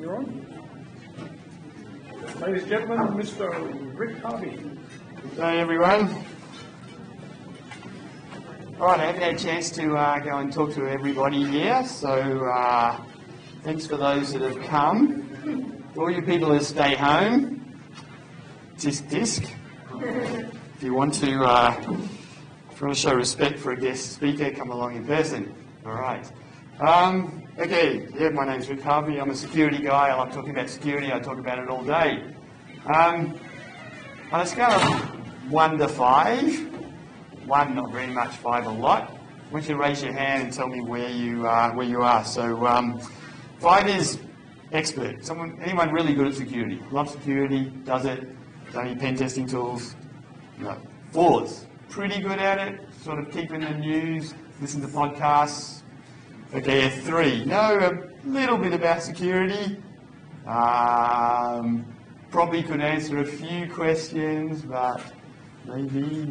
everyone. Ladies and gentlemen, Mr. Rick Harvey. Hey everyone. Alright, I haven't had a chance to go and talk to everybody here, so thanks for those that have come. For all you people that stay home, disc. If you want to show respect for a guest speaker, come along in person. Alright. Okay, yeah, my name's Rick Harvey. I'm a security guy. I like talking about security. I talk about it all day. On a scale of 1 to 5, 1 not very much, 5 a lot, I want you to raise your hand and tell me where you are. So 5 is expert. Anyone really good at security? Loves security, does it, done any pen testing tools? No. 4's pretty good at it, sort of keep in the news, listen to podcasts. Okay, a 3. Know a little bit about security. Probably could answer a few questions, but maybe.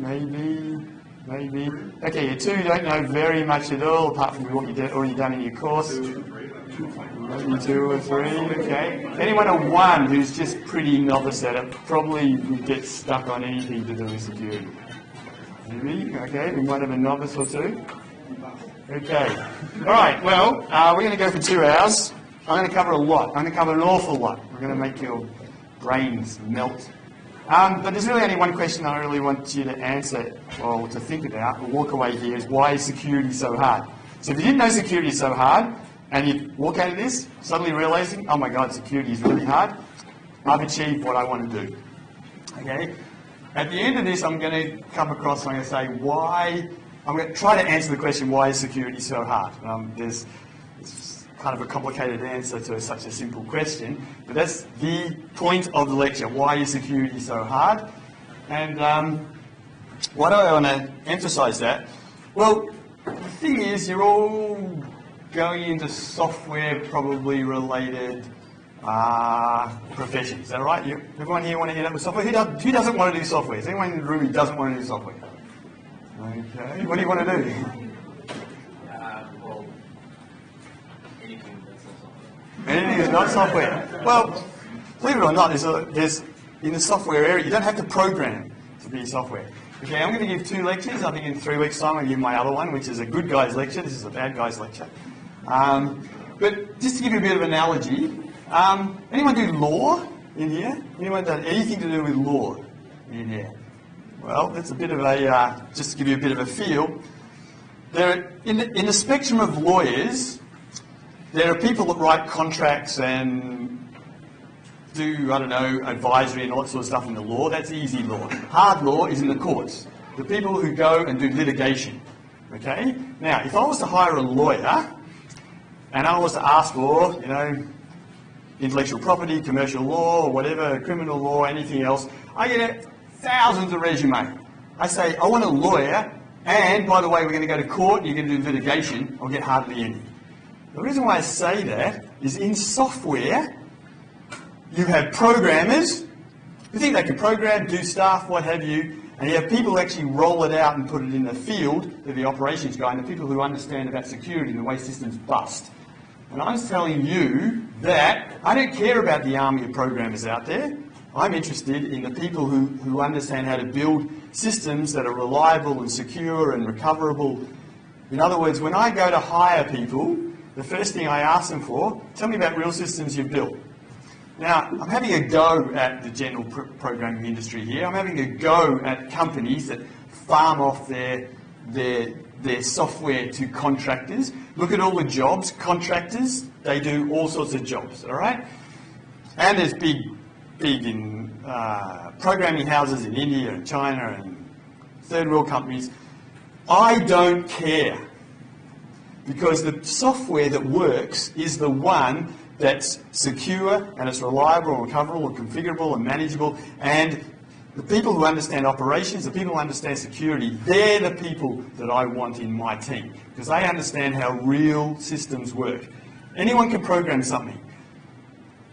Okay, a 2 don't know very much at all, apart from what you've already done in your course. Maybe 2 or 3, okay. Anyone a 1 who's just pretty novice at it, probably would get stuck on anything to do with security. Maybe, okay, we might have a novice or 2. Okay. All right, well, we're going to go for 2 hours. I'm going to cover a lot. I'm going to cover an awful lot. We're going to make your brains melt. But there's really only one question I really want you to answer or to think about or walk away here is why is security so hard? So if you didn't know security is so hard and you walk out of this suddenly realizing, oh my God, security is really hard, I've achieved what I want to do. Okay? At the end of this, I'm going to come across and I'm going to say why. I'm going to try to answer the question, why is security so hard? There's kind of a complicated answer to such a simple question, but that's the point of the lecture. Why is security so hard? And why do I want to emphasize that? Well, the thing is, you're all going into software probably related professions. Is that right? Everyone here want to end up with software? Who doesn't want to do software? Is anyone in the room who doesn't want to do software? Okay. What do you want to do? Well, anything that's not software. Anything that's not software. Well, believe it or not, there's in the software area, you don't have to program to be software. Okay, I'm going to give 2 lectures. I think in 3 weeks' time I'll give my other one, which is a good guy's lecture. This is a bad guy's lecture. But just to give you a bit of an analogy, anyone do law in here? Anyone done anything to do with law in here? Well, that's a bit of a, just to give you a bit of a feel. In the spectrum of lawyers, there are people that write contracts and do, I don't know, advisory and all that sort of stuff in the law. That's easy law. Hard law is in the courts. The people who go and do litigation. Okay? Now, if I was to hire a lawyer and I was to ask for, intellectual property, commercial law, or whatever, criminal law, anything else, I get thousands of resumes. I say, I want a lawyer, and by the way, we're going to go to court, and you're going to do litigation. I'll get hardly any. The reason why I say that is in software, you have programmers who think they can program, do stuff, what have you, and you have people who actually roll it out and put it in the field, they're the operations guy, and the people who understand about security and the way systems bust. And I'm telling you that I don't care about the army of programmers out there. I'm interested in the people who understand how to build systems that are reliable and secure and recoverable. In other words, when I go to hire people, the first thing I ask them for, tell me about real systems you've built. Now, I'm having a go at the general programming industry here. I'm having a go at companies that farm off their software to contractors. Look at all the jobs. Contractors, they do all sorts of jobs, all right? And there's big in programming houses in India and China and third world companies. I don't care because the software that works is the one that's secure and it's reliable and recoverable and configurable and manageable, and the people who understand operations, the people who understand security, they're the people that I want in my team because they understand how real systems work. Anyone can program something.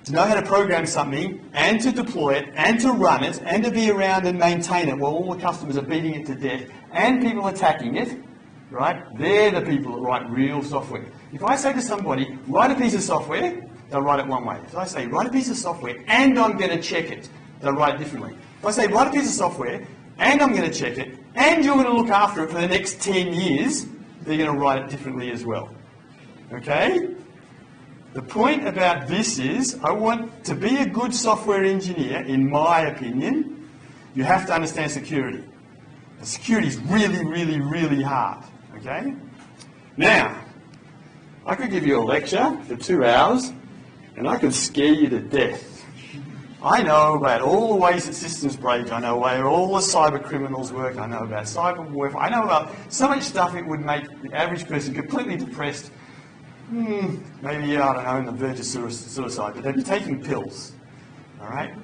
To know how to program something and to deploy it and to run it and to be around and maintain it while all the customers are beating it to death and people attacking it, right? They're the people that write real software. If I say to somebody, write a piece of software, they'll write it one way. If I say, write a piece of software and I'm going to check it, they'll write it differently. If I say, write a piece of software and I'm going to check it and you're going to look after it for the next 10 years, they're going to write it differently as well. Okay? The point about this is, I want to be a good software engineer, in my opinion, you have to understand security. The security is really, really, really hard. Okay? Now, I could give you a lecture for 2 hours and I could scare you to death. I know about all the ways that systems break, I know where all the cyber criminals work, I know about cyber warfare, I know about so much stuff it would make the average person completely depressed, maybe, I don't know, on the verge of suicide, but they'd be taking pills. Alright?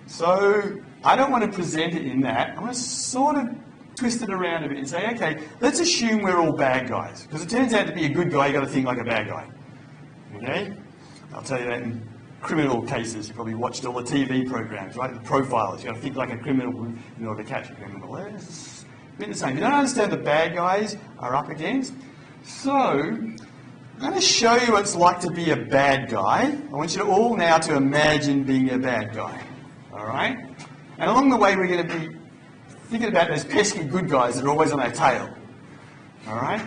So, I don't want to present it in that. I want to sort of twist it around a bit and say, okay, let's assume we're all bad guys. Because it turns out to be a good guy, you've got to think like a bad guy. Okay? I'll tell you that in criminal cases. You probably watched all the TV programs, right? The profilers. You've got to think like a criminal in order to catch a criminal. It's a bit the same. You don't understand the bad guys are up against. So, I'm going to show you what it's like to be a bad guy. I want you to all now to imagine being a bad guy. Alright? And along the way we're going to be thinking about those pesky good guys that are always on our tail. Alright?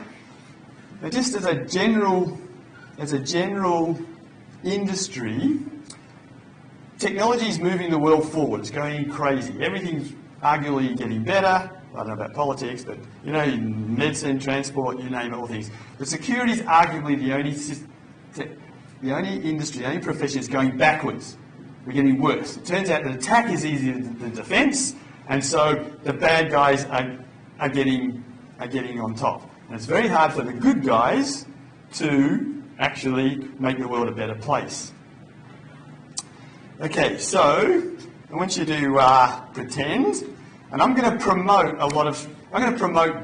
Now just as a general industry, technology is moving the world forward. It's going crazy. Everything's arguably getting better. I don't know about politics, but you know, medicine, transport, you name it, all things. But security is arguably the only industry, the only profession that's going backwards. We're getting worse. It turns out that attack is easier than defense, and so the bad guys are getting on top. And it's very hard for the good guys to actually make the world a better place. Okay, so I want you to pretend, and I'm going to promote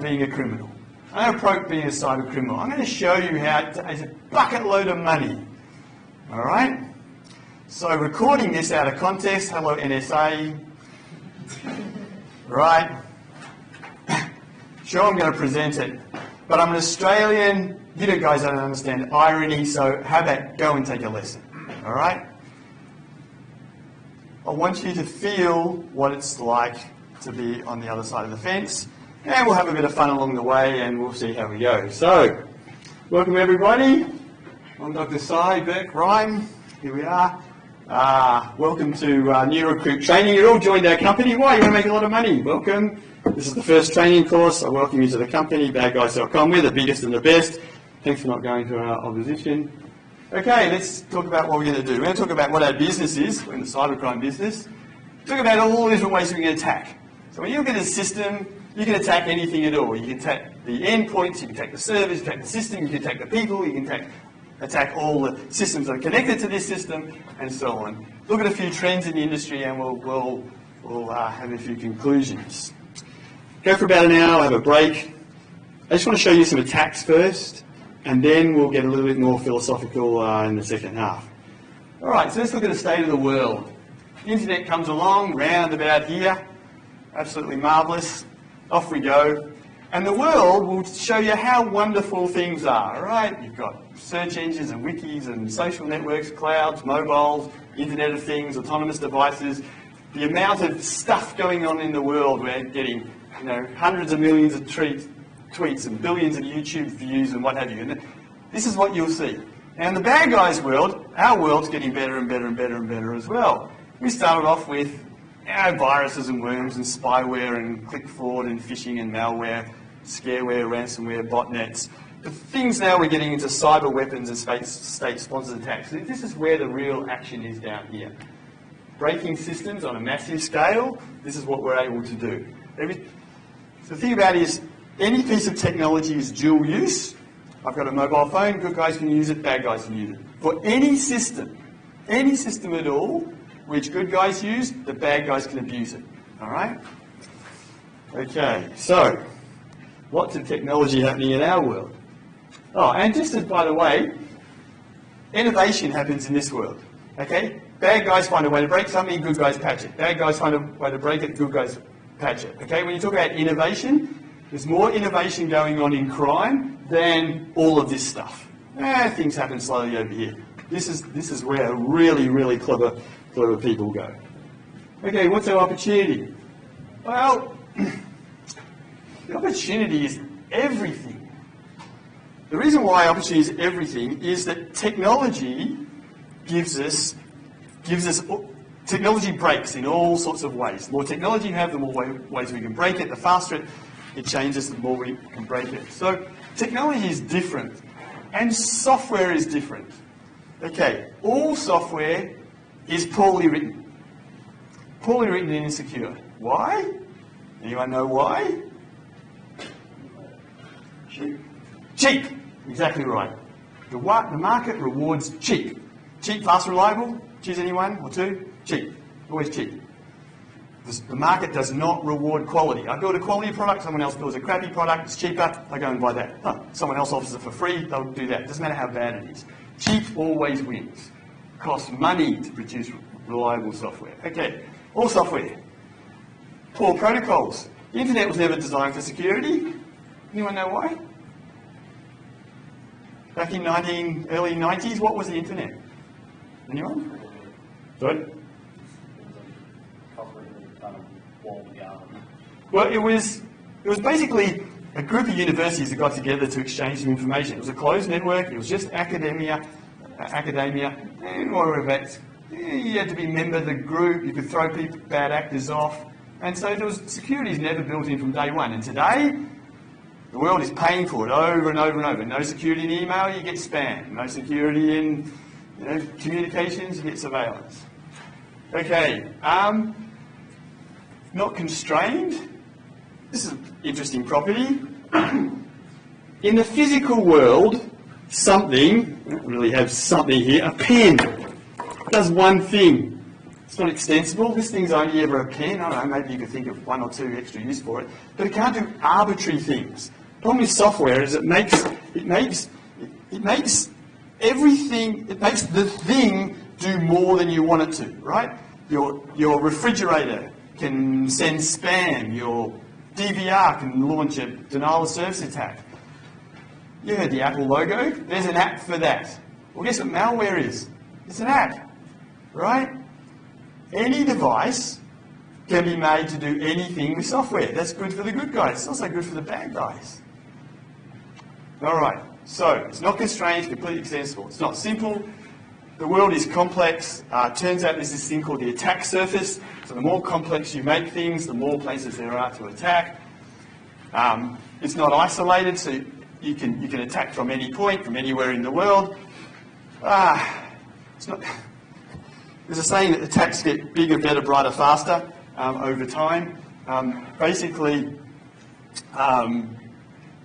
being a criminal. I'm going to promote being a cyber criminal. I'm going to show you how it's a bucket load of money. All right? So recording this out of context, hello NSA, right? Sure, I'm going to present it, but I'm an Australian. You guys don't understand irony, so how about go and take a lesson, all right? I want you to feel what it's like to be on the other side of the fence, and we'll have a bit of fun along the way, and we'll see how we go. So, welcome everybody. I'm Dr. Sai Beck Rhyme. Here we are. Welcome to new recruit training. You all joined our company. Why? You want to make a lot of money. Welcome. This is the first training course. I welcome you to the company, badguys.com. We're the biggest and the best. Thanks for not going to our opposition. Okay, let's talk about what we're going to do. We're going to talk about what our business is. We're in the cybercrime business. Talk about all the different ways we can attack. So when you look at a system, you can attack anything at all. You can attack the endpoints, you can attack the servers, you can attack the system, you can attack the people, you can attack all the systems that are connected to this system, and so on. Look at a few trends in the industry, and we'll have a few conclusions. Go for about an hour, have a break. I just want to show you some attacks first, and then we'll get a little bit more philosophical in the second half. All right, so let's look at the state of the world. The internet comes along, round about here, absolutely marvellous. Off we go. And the world will show you how wonderful things are, right? You've got search engines and wikis and social networks, clouds, mobiles, Internet of Things, autonomous devices. The amount of stuff going on in the world, we're getting hundreds of millions of tweets and billions of YouTube views and what have you. And this is what you'll see. Now in the bad guys' world, our world's getting better and better and better and better as well. We started off with viruses and worms and spyware and click fraud and phishing and malware, scareware, ransomware, botnets. The things now we're getting into cyber weapons and state-sponsored attacks. This is where the real action is down here. Breaking systems on a massive scale, this is what we're able to do. So the thing about it is, any piece of technology is dual use. I've got a mobile phone, good guys can use it, bad guys can use it. For any system at all, which good guys use, the bad guys can abuse it. All right? Okay, so lots of technology happening in our world. Oh, and just as, by the way, innovation happens in this world. Okay? Bad guys find a way to break something, good guys patch it. Bad guys find a way to break it, good guys patch it. Okay? When you talk about innovation, there's more innovation going on in crime than all of this stuff. Things happen slowly over here. This is where really, really clever people go. Okay, what's our opportunity? Well, the opportunity is everything. The reason why opportunity is everything is that technology gives us technology breaks in all sorts of ways. The more technology you have, the more ways we can break it. The faster it changes, the more we can break it. So technology is different, and software is different. Okay, all software is poorly written. Poorly written and insecure. Why? Anyone know why? Cheap. Exactly right. The market rewards cheap. Cheap, fast, reliable. Choose anyone or two. Cheap. Always cheap. The market does not reward quality. I build a quality product, someone else builds a crappy product, it's cheaper, I go and buy that. Someone else offers it for free, they'll do that. It doesn't matter how bad it is. Cheap always wins. Costs money to produce reliable software. Okay, all software. Poor protocols. The internet was never designed for security. Anyone know why? Back in early 90s, what was the internet? Anyone? Good. Well, it was basically a group of universities that got together to exchange some information. It was a closed network. It was just academia, and whatever that. You had to be a member of the group. You could throw bad actors off, and so security is never built in from day one. And today, the world is paying for it over and over and over. No security in email, you get spam. No security in communications, you get surveillance. Okay, not constrained. This is an interesting property. In the physical world, something, I don't really have something here, a pen does one thing. It's not extensible. This thing's only ever a pen. I don't know, maybe you could think of one or two extra use for it. But it can't do arbitrary things. The problem with software is it makes everything, it makes the thing do more than you want it to, right? Your refrigerator can send spam. Your DVR can launch a denial of service attack. You heard the Apple logo? There's an app for that. Well, guess what malware is? It's an app, right? Any device can be made to do anything with software. That's good for the good guys. It's also good for the bad guys. All right, so it's not constrained, it's completely extensible. It's not simple. The world is complex. Turns out there's this thing called the attack surface. So the more complex you make things, the more places there are to attack. It's not isolated, so you can attack from any point, from anywhere in the world. There's a saying that attacks get bigger, better, brighter, faster over time. Basically,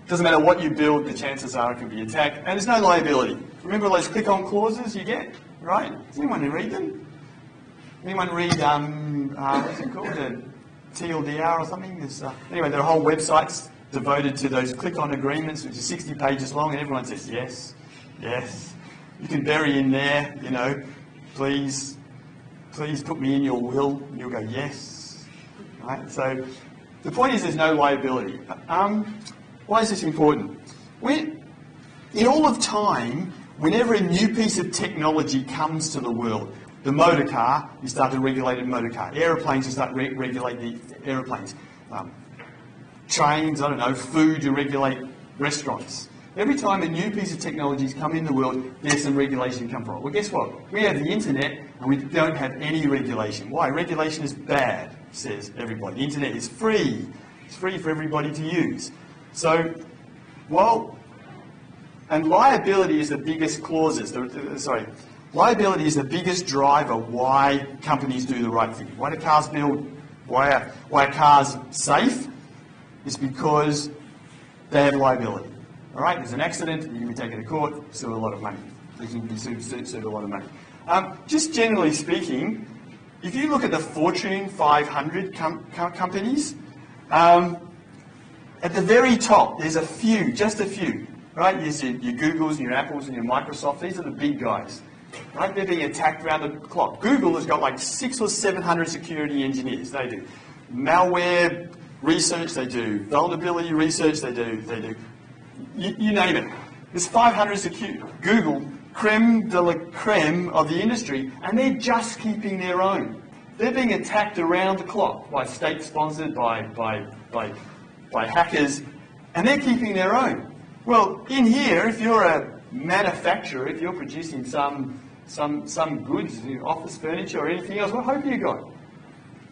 doesn't matter what you build, the chances are it can be attacked. And there's no liability. Remember those click-on clauses you get, right? Does anyone read them? Anyone read, what's it called, the TLDR or something? Anyway, there are whole websites devoted to those click-on agreements, which are 60 pages long, and everyone says, yes, yes. You can bury in there, please put me in your will, and you'll go, yes. Right? So the point is there's no liability. Why is this important? In all of time, whenever a new piece of technology comes to the world, the motor car, you start to regulate a motor car. Aeroplanes, you start to regulate the aeroplanes. Trains, I don't know, food, you regulate restaurants. Every time a new piece of technology has come in the world, there's some regulation come from it. Well, guess what? We have the internet and we don't have any regulation. Why? Regulation is bad, says everybody. The internet is free. It's free for everybody to use. So, and liability is the biggest liability is the biggest driver why companies do the right thing. Why do cars build? Why are cars safe? It's because they have liability. All right, there's an accident, you can be taken to court, sue a lot of money. You can be sued a lot of money. Just generally speaking, if you look at the Fortune 500 companies, at the very top, there's a few, just a few, right? There's your Googles and your Apples and your Microsoft. These are the big guys, right? They're being attacked around the clock. Google has got like 600 or 700 security engineers. They do malware research. They do vulnerability research. They do. You name it. There's 500 Google creme de la creme of the industry, and they're just keeping their own. They're being attacked around the clock by state-sponsored, by hackers, and they're keeping their own. Well, in here, if you're a manufacturer, if you're producing some goods, office furniture or anything else, what hope have you got?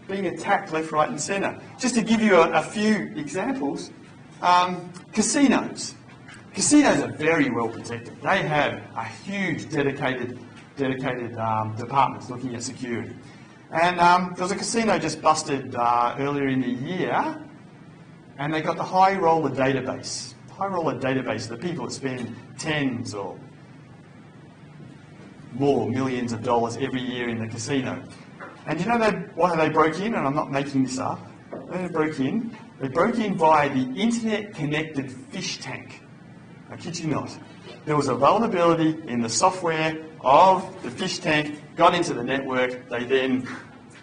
Being attacked left, right and centre. Just to give you a few examples, casinos. Casinos are very well protected. They have a huge dedicated departments looking at security. And there was a casino just busted earlier in the year, and they got the high roller database. High roller database, the people that spend tens or more millions of dollars every year in the casino. And you know why they broke in, and I'm not making this up. They broke in via the internet-connected fish tank. I kid you not. There was a vulnerability in the software of the fish tank, got into the network. They then,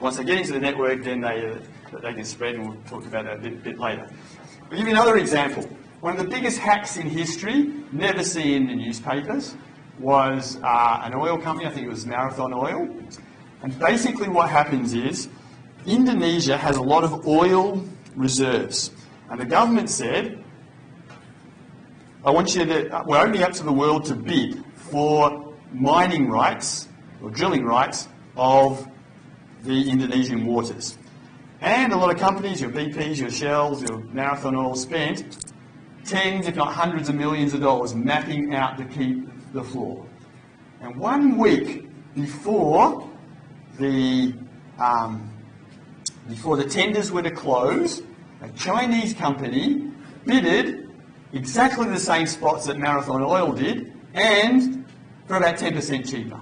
once they get into the network, then they can spread, and we'll talk about that a bit later. I'll give you another example. One of the biggest hacks in history, never seen in the newspapers, was an oil company. I think it was Marathon Oil. And basically what happens is Indonesia has a lot of oil reserves. And the government said, we're opening up to the world to bid for mining rights or drilling rights of the Indonesian waters. And a lot of companies, your BPs, your Shells, your Marathon Oil, spent tens, if not hundreds of millions of dollars mapping out to keep the floor. And 1 week before the tenders were to close, a Chinese company bidded exactly the same spots that Marathon Oil did, and for about 10% cheaper.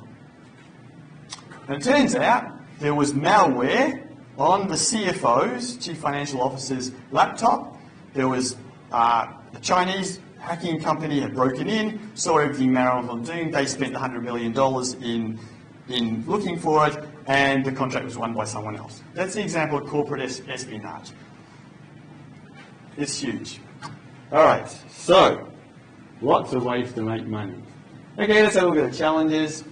And it turns out there was malware on the CFO's, Chief Financial Officer's, laptop. There was a Chinese hacking company had broken in, saw everything Marathon doing. They spent $100 million in looking for it, and the contract was won by someone else. That's the example of corporate espionage. It's huge. All right, so lots of ways to make money. Okay, let's have a look at the challenges.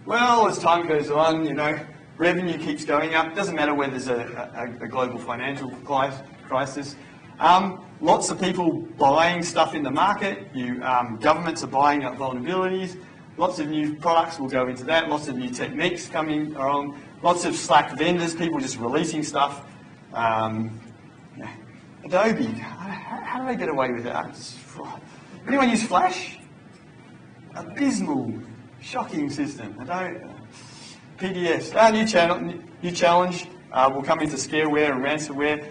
Well, as time goes on, revenue keeps going up. Doesn't matter whether there's a global financial crisis. Lots of people buying stuff in the market. Governments are buying up vulnerabilities. Lots of new products will go into that. Lots of new techniques coming along. Lots of Slack vendors, people just releasing stuff. Adobe, how do they get away with that? Anyone use Flash? Abysmal, shocking system. PDFs. New challenge. We'll come into scareware and ransomware.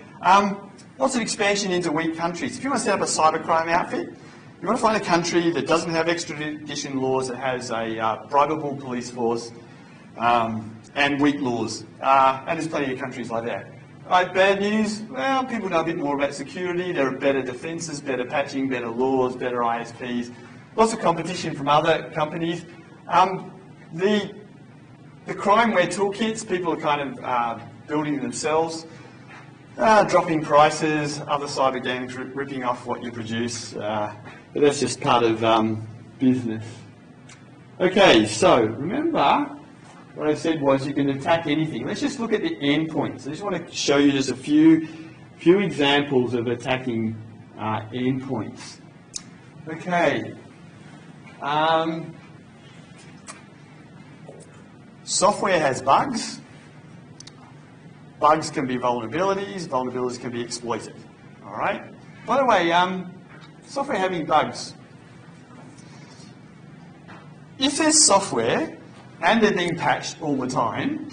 Lots of expansion into weak countries. If you want to set up a cybercrime outfit, you want to find a country that doesn't have extradition laws, that has a bribable police force, and weak laws. And there's plenty of countries like that. Right, bad news. Well, people know a bit more about security. There are better defences, better patching, better laws, better ISPs. Lots of competition from other companies. The crimeware toolkits, people are kind of building themselves. Dropping prices, other cyber gangs ripping off what you produce, but that's just part of business. Okay, so remember what I said was you can attack anything. Let's just look at the endpoints. I just want to show you just a few examples of attacking endpoints. Okay. Software has bugs. Bugs can be vulnerabilities. Vulnerabilities can be exploited. All right. By the way, software having bugs. If there's software and they're being patched all the time,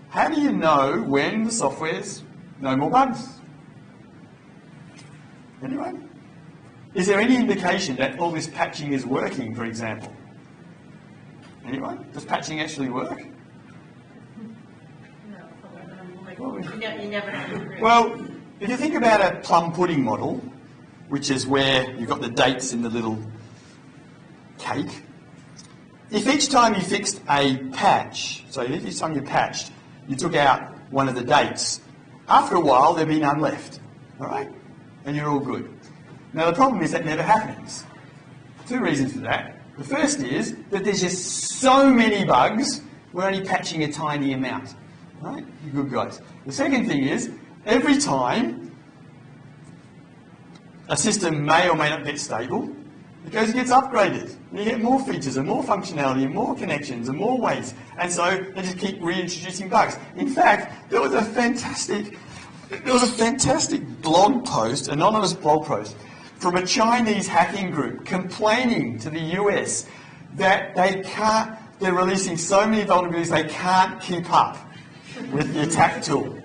how do you know when the software's no more bugs? Anyone? Is there any indication that all this patching is working, for example? Anyone? Does patching actually work? You never know. Well, if you think about a plum pudding model, which is where you've got the dates in the little cake, if each time you fixed a patch, so each time you patched, you took out one of the dates, after a while there'd be none left, all right? And you're all good. Now the problem is that never happens. Two reasons for that. The first is that there's just so many bugs, we're only patching a tiny amount. Right? You good guys. The second thing is, every time a system may or may not get stable, it gets upgraded. And you get more features and more functionality and more connections and more ways. And so they just keep reintroducing bugs. In fact, there was a fantastic blog post, anonymous blog post, from a Chinese hacking group complaining to the US that they're releasing so many vulnerabilities they can't keep up with the attack tool.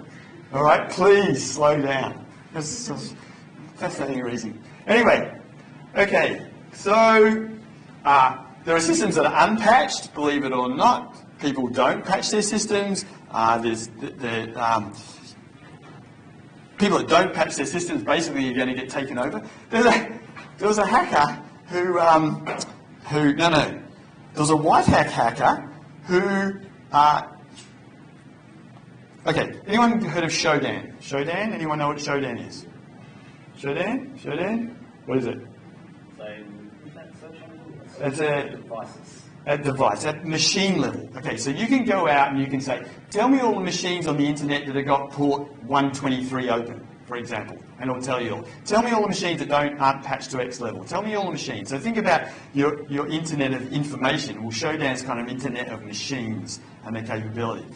All right, please slow down. That's just fascinating reason. Anyway, okay, so there are systems that are unpatched, believe it or not. People don't patch their systems. People that don't patch their systems basically are going to get taken over. There was a hacker there was a white hat hacker who, okay, anyone heard of Shodan? Shodan? Anyone know what Shodan is? Shodan? Shodan? What is it? It's a device, at machine level. Okay, so you can go out and you can say, tell me all the machines on the internet that have got port 123 open, for example, and it'll tell you all. Tell me all the machines that aren't patched to X level. Tell me all the machines. So think about your internet of information. Well, Shodan's kind of internet of machines and their capability.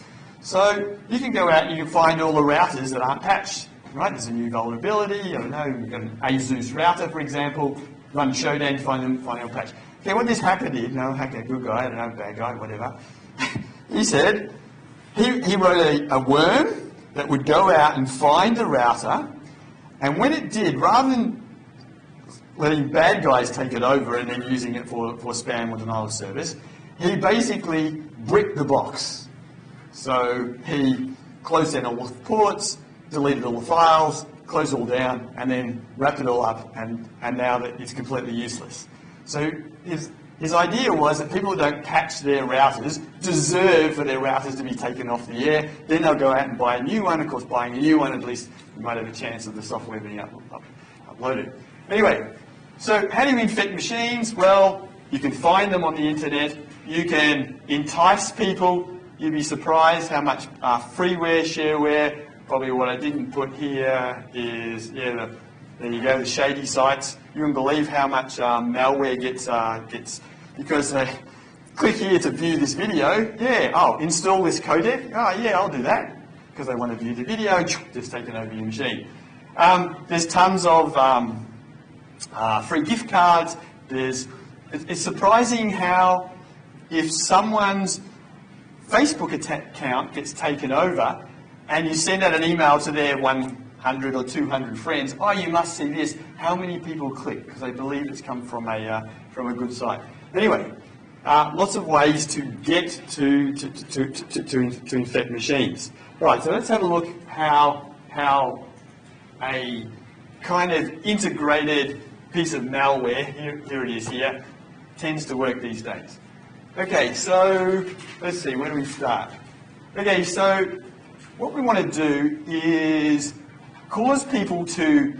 So you can go out and you can find all the routers that aren't patched, right? There's a new vulnerability. I don't know, you've got an ASUS router, for example. Run Shodan, find them all patched. Okay, what this hacker did, no hacker, good guy, I don't know, bad guy, whatever. He said he wrote a worm that would go out and find the router, and when it did, rather than letting bad guys take it over and then using it for spam or denial of service, he basically bricked the box. So he closed down all the ports, deleted all the files, closed it all down, and then wrapped it all up, and now that it's completely useless. So his idea was that people who don't patch their routers deserve for their routers to be taken off the air. Then they'll go out and buy a new one. Of course, buying a new one, at least you might have a chance of the software being uploaded. Anyway, so how do you infect machines? Well, you can find them on the internet. You can entice people. You'd be surprised how much freeware, shareware. Probably what I didn't put here is, there you go, the shady sites. You wouldn't believe how much malware gets because they click here to view this video. Yeah, oh, install this codec. Oh, yeah, I'll do that because they want to view the video. Just taken over your machine. There's tons of free gift cards. It's surprising how if someone's Facebook account gets taken over and you send out an email to their 100 or 200 friends, oh, you must see this. How many people click? Because they believe it's come from a good site. Anyway, lots of ways to get to infect machines. Right, so let's have a look how a kind of integrated piece of malware, here it is here, tends to work these days. Okay, so let's see, where do we start? Okay, so what we want to do is cause people to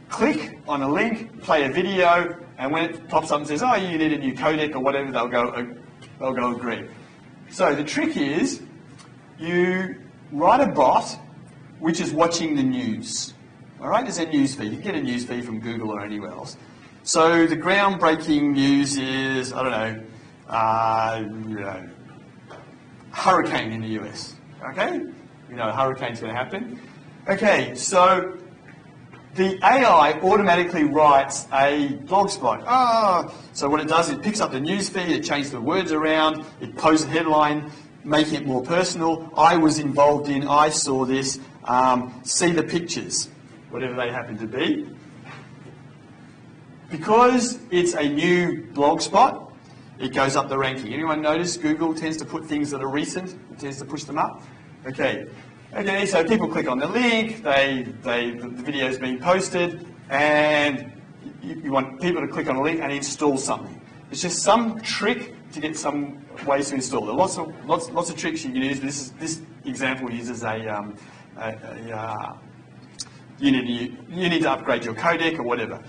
click on a link, play a video, and when it pops up and says, oh, you need a new codec or whatever, they'll go agree. So the trick is you write a bot which is watching the news. All right, there's a news feed. You can get a news feed from Google or anywhere else. So the groundbreaking news is, I don't know, hurricane in the US. Okay? You know a hurricane's going to happen. Okay, so the AI automatically writes a blogspot. So what it does is it picks up the news feed, it changes the words around, it posts a headline, making it more personal. I was involved in, I saw this, see the pictures, whatever they happen to be. Because it's a new blogspot, it goes up the ranking. Anyone notice Google tends to put things that are recent, it tends to push them up? Okay, so people click on the link, the video's being posted, and you want people to click on a link and install something. It's just some trick to get some ways to install. There are lots of tricks you can use. This example uses you need to upgrade your codec or whatever.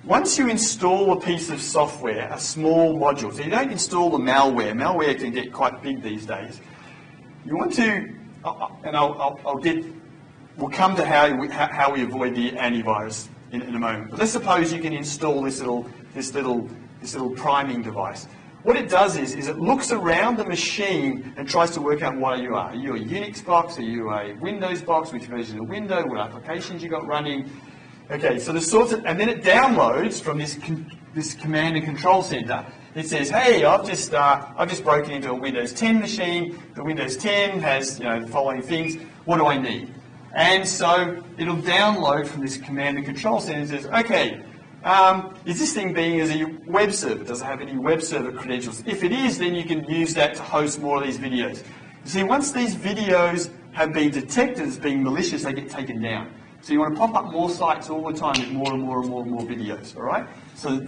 once you install a piece of software, a small module, so you don't install the malware. Malware can get quite big these days. You want to, and we'll come to how we avoid the antivirus in a moment. But let's suppose you can install this little priming device. What it does is it looks around the machine and tries to work out what you are. Are you a Unix box? Are you a Windows box? Which version of Windows? What applications you got running? Okay, so the sorts of, and then it downloads from this command and control center. It says, hey, I've just broken into a Windows 10 machine. The Windows 10 has the following things. What do I need? And so it'll download from this command and control center and says, okay, is this thing being as a web server? Does it have any web server credentials? If it is, then you can use that to host more of these videos. You see, once these videos have been detected as being malicious, they get taken down. So you want to pop up more sites all the time with more and more and more and more videos, all right? So that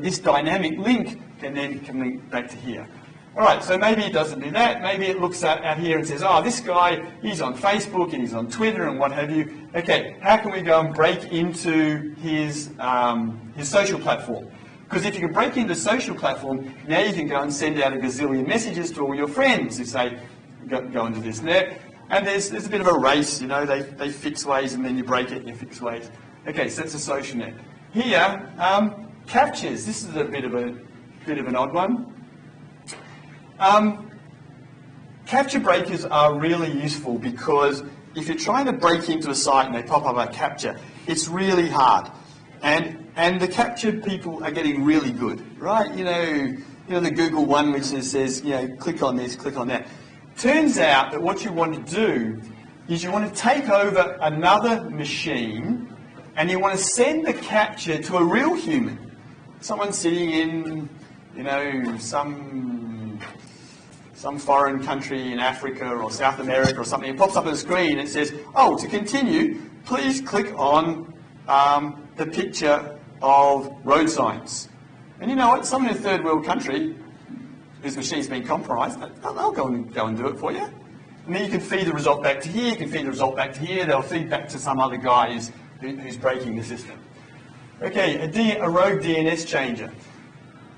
this dynamic link can then link back to here. All right, so maybe it doesn't do that. Maybe it looks out here and says, oh, this guy, he's on Facebook and he's on Twitter and what have you. Okay, how can we go and break into his social platform? Because if you can break into the social platform, now you can go and send out a gazillion messages to all your friends who say, go into this net. And there's a bit of a race, they fix ways and then you break it and you fix ways. Okay, so that's a social net. Here, captures. This is a bit of an odd one. Capture breakers are really useful because if you're trying to break into a site and they pop up a capture, it's really hard. And the capture people are getting really good, right? The Google one which says, click on this, click on that. Turns out that what you want to do is you want to take over another machine and you want to send the capture to a real human. Someone sitting in, some foreign country in Africa or South America or something. It pops up on the screen and it says, oh, to continue, please click on the picture of road signs. And you know what? Someone in a third world country whose machine's been compromised, they'll go and do it for you. And then you can feed the result back to here, you can feed the result back to here, they'll feed back to some other guy who's breaking the system. Okay, a rogue DNS changer.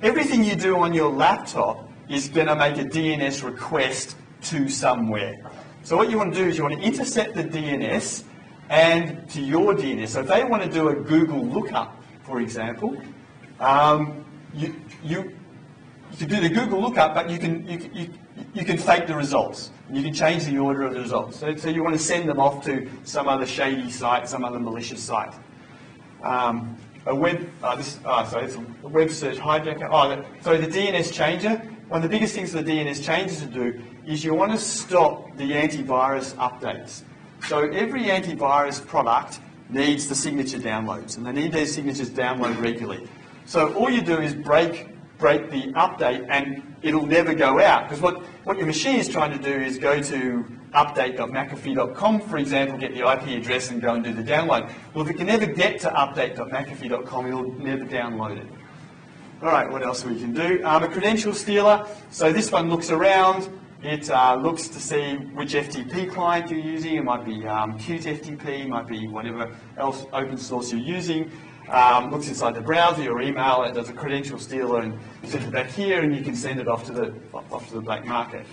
Everything you do on your laptop is going to make a DNS request to somewhere. So what you want to do is you want to intercept the DNS and to your DNS. So if they want to do a Google lookup, for example, you can do the Google lookup, but you can fake the results. You can change the order of the results. So you want to send them off to some other shady site, some other malicious site. It's a web search hijacker. So the DNS changer. One of the biggest things for the DNS changer to do is you want to stop the antivirus updates. So every antivirus product needs the signature downloads, and they need their signatures download regularly. So all you do is break the update and it'll never go out, because what your machine is trying to do is go to update.mcafee.com, for example, get the IP address and go and do the download. Well, if it can never get to update.mcafee.com, it'll never download it. All right, what else we can do? A credential stealer. So this one looks around. It looks to see which FTP client you're using. It might be Qt FTP, might be whatever else open source you're using. Looks inside the browser, your email, it does a credential stealer and sends it back here, and you can send it off to the black market.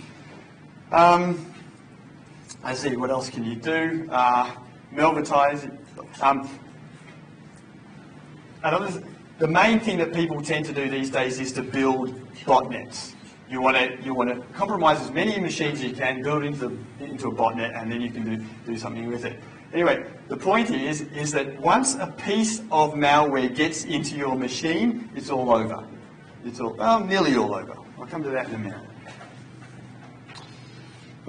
I see, what else can you do? Malvertise. The main thing that people tend to do these days is to build botnets. You want to compromise as many machines as you can, build into a botnet, and then you can do something with it. Anyway, the point is that once a piece of malware gets into your machine, it's all over. It's nearly all over. I'll come to that in a minute.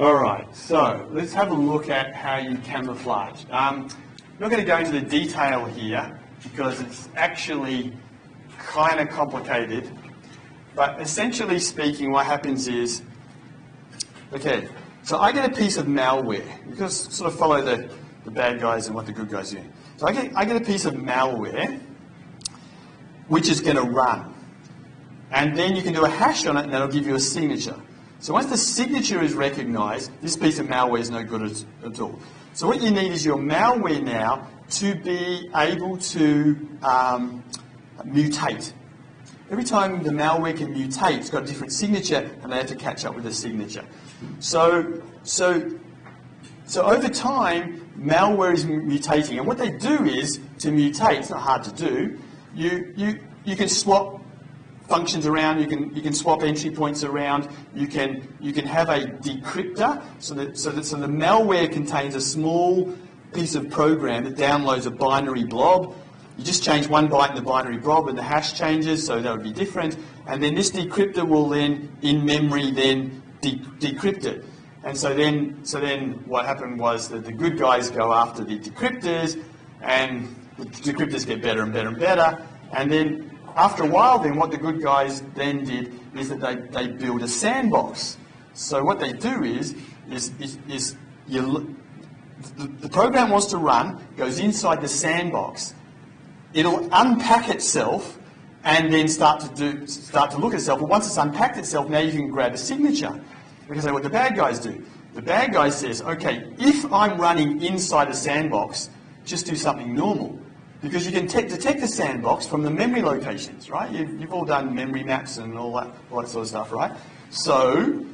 All right, so let's have a look at how you camouflage. I'm not going to go into the detail here because it's actually kind of complicated. But essentially speaking, what happens is, okay, so I get a piece of malware. You can sort of follow the bad guys and what the good guys do. So I get a piece of malware which is going to run. And then you can do a hash on it and that'll give you a signature. So once the signature is recognized, this piece of malware is no good at all. So what you need is your malware now to be able to mutate. Every time the malware can mutate, it's got a different signature, and they have to catch up with the signature. So over time, malware is mutating, and what they do is, to mutate, it's not hard to do, you can swap functions around, you can swap entry points around, you can have a decryptor, so the malware contains a small piece of program that downloads a binary blob. You just change one byte in the binary blob and the hash changes, so that would be different. And then this decryptor will then, in memory, then decrypt it. And so then what happened was that the good guys go after the decryptors, and the decryptors get better and better and better. And then after a while, then what the good guys then did is that they build a sandbox. So what they do is the program wants to run, goes inside the sandbox. It'll unpack itself and then start to look at itself. But once it's unpacked itself, now you can grab a signature. Because that's what the bad guys do. The bad guy says, okay, if I'm running inside a sandbox, just do something normal. Because you can detect the sandbox from the memory locations, right? You've all done memory maps and all that sort of stuff, right? So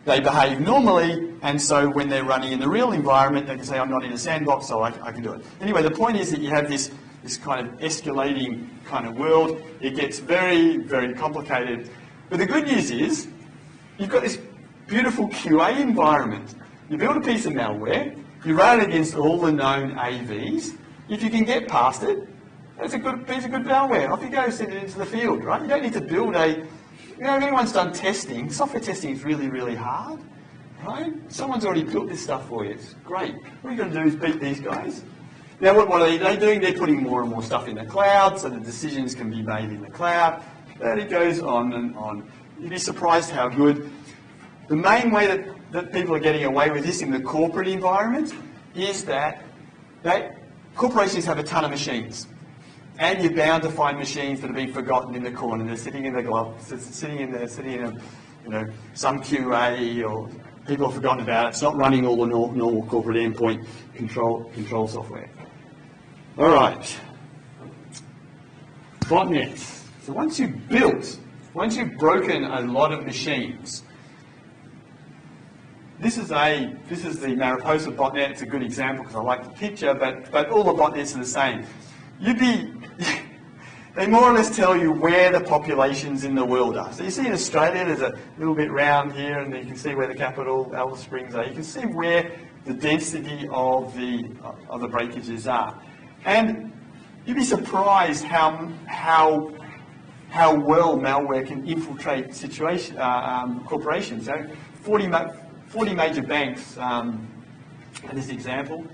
they behave normally, and so when they're running in the real environment, they can say, I'm not in a sandbox, so I can do it. Anyway, the point is that you have this kind of escalating kind of world. It gets very, very complicated. But the good news is, you've got this beautiful QA environment. You build a piece of malware, you run it against all the known AVs. If you can get past it, that's a good piece of good malware. Off you go, send it into the field, right? You don't need to build if anyone's done testing, software testing is really, really hard, right? Someone's already built this stuff for you. It's great. What you're going to do is beat these guys. Now, what are they doing? They're putting more and more stuff in the cloud, so the decisions can be made in the cloud. And it goes on and on. You'd be surprised how good. The main way that people are getting away with this in the corporate environment is that corporations have a ton of machines. And you're bound to find machines that have been forgotten in the corner. They're sitting in the glove, sitting in some QA, or people have forgotten about it. It's not running all the normal corporate endpoint control software. All right. Botnet. So once you've broken a lot of machines, this is the Mariposa botnet. It's a good example because I like the picture, but all the botnets are the same. They more or less tell you where the populations in the world are. So you see in Australia, there's a little bit round here, and you can see where the capital, Alice Springs, are. You can see where the density of the breakages are, and you'd be surprised how well malware can infiltrate corporations. So 40 major banks in this example.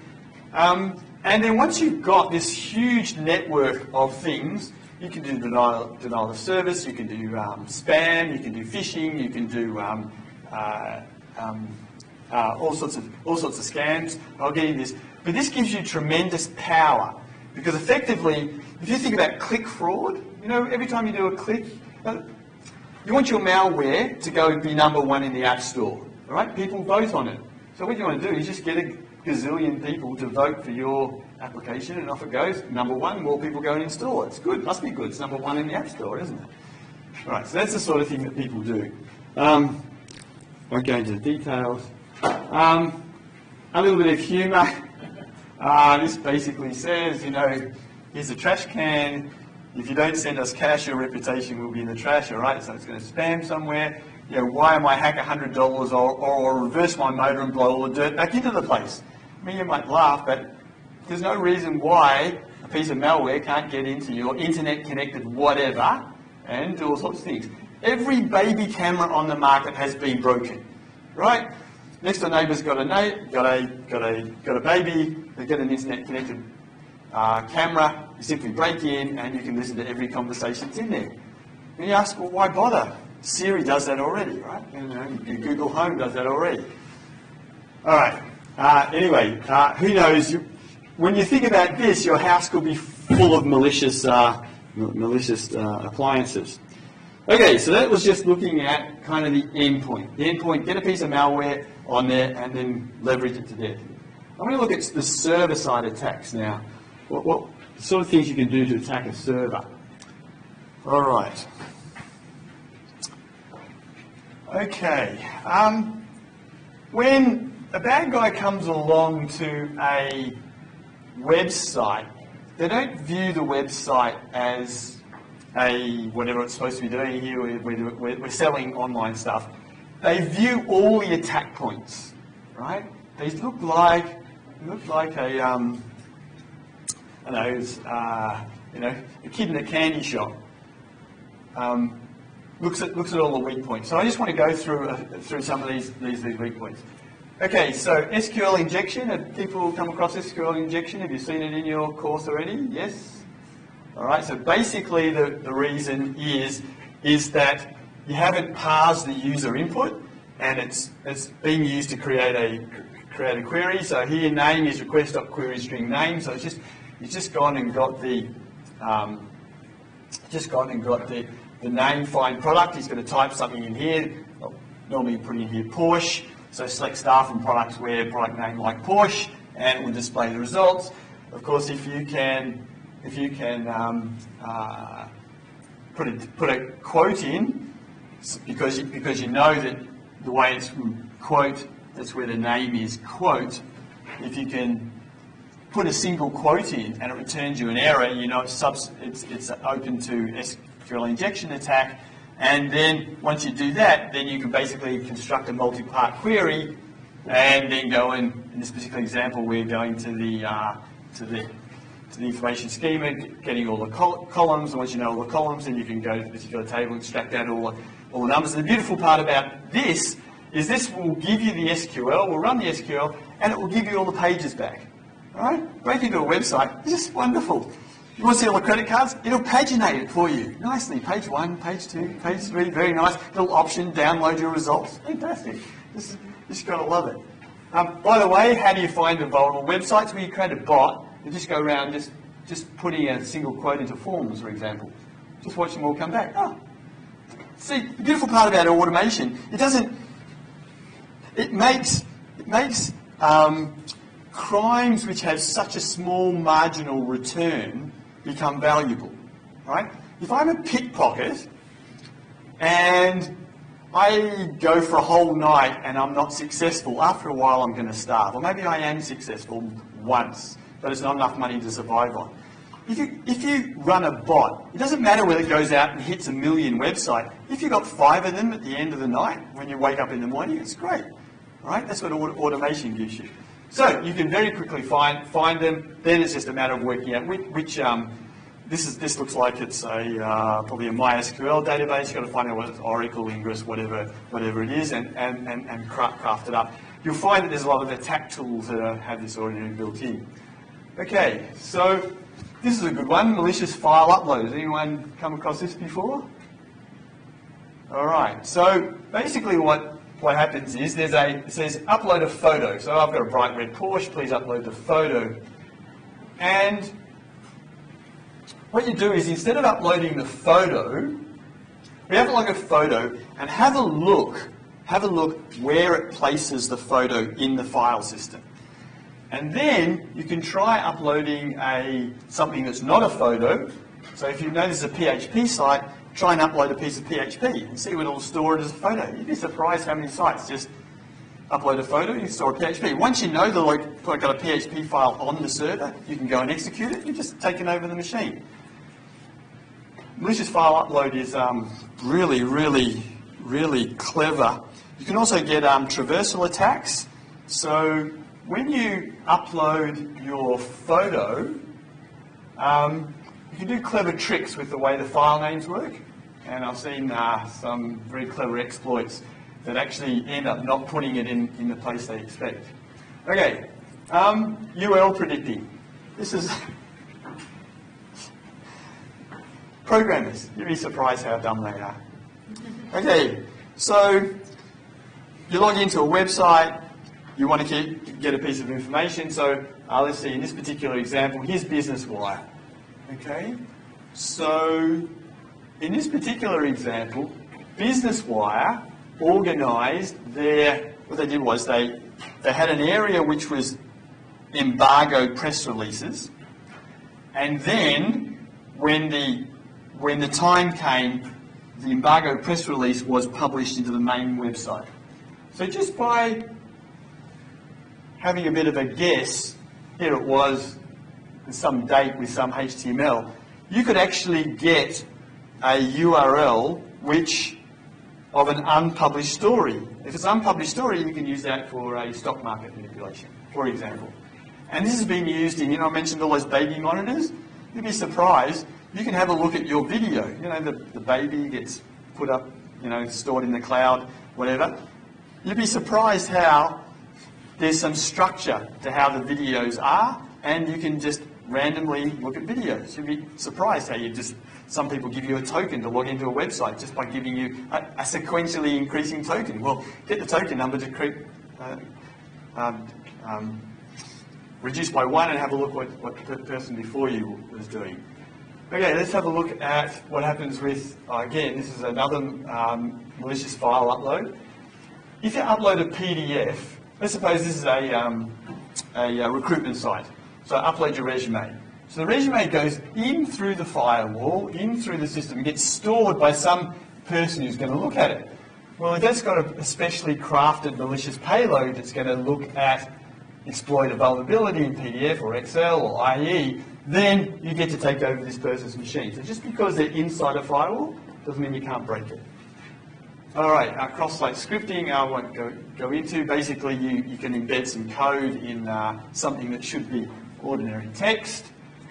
And then once you've got this huge network of things, you can do denial of service, you can do spam, you can do phishing, you can do all sorts of scams. I'll get into this. But this gives you tremendous power, because effectively, if you think about click fraud, every time you do a click, you want your malware to go and be #1 in the App Store. All right? People vote on it. So what you want to do is just get a gazillion people to vote for your application, and off it goes. #1, more people go and install it. It's good. Must be good. It's #1 in the App Store, isn't it? All right. So that's the sort of thing that people do. Won't go into the details. A little bit of humour. This basically says, here's a trash can. If you don't send us cash, your reputation will be in the trash. All right. So it's going to spam somewhere. Why am I hack $100 or reverse my motor and blow all the dirt back into the place? I mean, you might laugh, but there's no reason why a piece of malware can't get into your internet-connected whatever and do all sorts of things. Every baby camera on the market has been broken, right? Next door neighbour's got a baby. They get an internet-connected camera. You simply break in, and you can listen to every conversation that's in there. And you ask, well, why bother? Siri does that already, right? Your Google Home does that already. All right. Anyway, who knows? When you think about this, your house could be full of malicious appliances. Okay, so that was just looking at kind of the endpoint. The endpoint, get a piece of malware on there and then leverage it to death. I'm going to look at the server-side attacks now. What sort of things you can do to attack a server? All right. Okay. When a bad guy comes along to a website, they don't view the website as whatever it's supposed to be doing here. We're selling online stuff. They view all the attack points, right? They look like a I don't know, it's, a kid in a candy shop. Looks at all the weak points. So I just want to go through some of these weak points. Okay, so SQL injection. Have people come across SQL injection? Have you seen it in your course already? Yes? All right, so basically the reason is that you haven't parsed the user input and it's being used to create a query. So here name is request.queryString name. So it's just gone and got the name find product. He's going to type something in here. Normally you put in here Porsche. So select staff and products where product name like Porsche, and it will display the results. Of course, if you can put a quote in, because you know that the way it's from quote, that's where the name is quote. If you can put a single quote in and it returns you an error, you know it's open to SQL injection attack. And then once you do that, then you can basically construct a multi-part query, and then go in this particular example, we're going to the information schema, getting all the columns. And once you know all the columns, then you can go to the particular table, extract out all the numbers. And the beautiful part about this is this will give you the SQL, we'll run the SQL, and it will give you all the pages back. All right? Break into a website, it's just wonderful. You want to see all the credit cards? It'll paginate it for you nicely. Page 1, page 2, page 3, very nice. Little option, download your results. Fantastic. Just got to love it. By the way, how do you find the vulnerable websites? Where you create a bot and just go around just putting a single quote into forms, for example. Just watch them all come back. Oh. See, the beautiful part about automation, it makes crimes which have such a small marginal return become valuable, right? If I'm a pickpocket and I go for a whole night and I'm not successful, after a while I'm going to starve. Or maybe I am successful once, but it's not enough money to survive on. If you run a bot, it doesn't matter whether it goes out and hits 1 million websites. If you've got 5 of them at the end of the night, when you wake up in the morning, it's great, right? That's what automation gives you. So you can very quickly find them. Then it's just a matter of working out which this looks like it's probably a MySQL database. You've got to find out whether it's Oracle, Ingress, whatever it is, and craft it up. You'll find that there's a lot of attack tools that have this already built in. Okay, so this is a good one. Malicious file upload. Has anyone come across this before? All right. So basically, what happens is it says upload a photo. So I've got a bright red Porsche, please upload the photo. And what you do is instead of uploading the photo, we have a look at photo and have a look where it places the photo in the file system. And then you can try uploading something that's not a photo. So if you know this is a PHP site, try and upload a piece of PHP and see what it'll store it as a photo. You'd be surprised how many sites just upload a photo, you store a PHP. Once you know that I've got a PHP file on the server, you can go and execute it. You've just taken over the machine. Malicious file upload is really, really, really clever. You can also get traversal attacks. So when you upload your photo, you can do clever tricks with the way the file names work. And I've seen some very clever exploits that actually end up not putting it in the place they expect. Okay, URL predicting. This is programmers. You'd be surprised how dumb they are. Okay, so you log into a website, you want to get a piece of information. So let's see, in this particular example, here's Business Wire. Okay, so in this particular example, Business Wire organised what they did was they had an area which was embargoed press releases, and then when when the time came, the embargo press release was published into the main website. So just by having a bit of a guess, here it was, with some date with some HTML, you could actually get a URL of an unpublished story. If it's an unpublished story, you can use that for a stock market manipulation, for example. And this has been used in, I mentioned all those baby monitors. You'd be surprised. You can have a look at your video. The baby gets put up, stored in the cloud, whatever. You'd be surprised how there's some structure to how the videos are, and you can just randomly look at videos. You'd be surprised how some people give you a token to log into a website just by giving you a sequentially increasing token. Well, get the token number to reduce by 1 and have a look what the person before you was doing. Okay, let's have a look at what happens with, again, this is another malicious file upload. If you upload a PDF, let's suppose this is a recruitment site. So upload your resume. So the resume goes in through the firewall, in through the system, and gets stored by some person who's going to look at it. Well, if that's got a specially crafted malicious payload that's going to look at exploit a vulnerability in PDF or Excel or IE, then you get to take over this person's machine. So just because they're inside a firewall doesn't mean you can't break it. All right, cross-site scripting I won't go into. Basically, you can embed some code in something that should be ordinary text,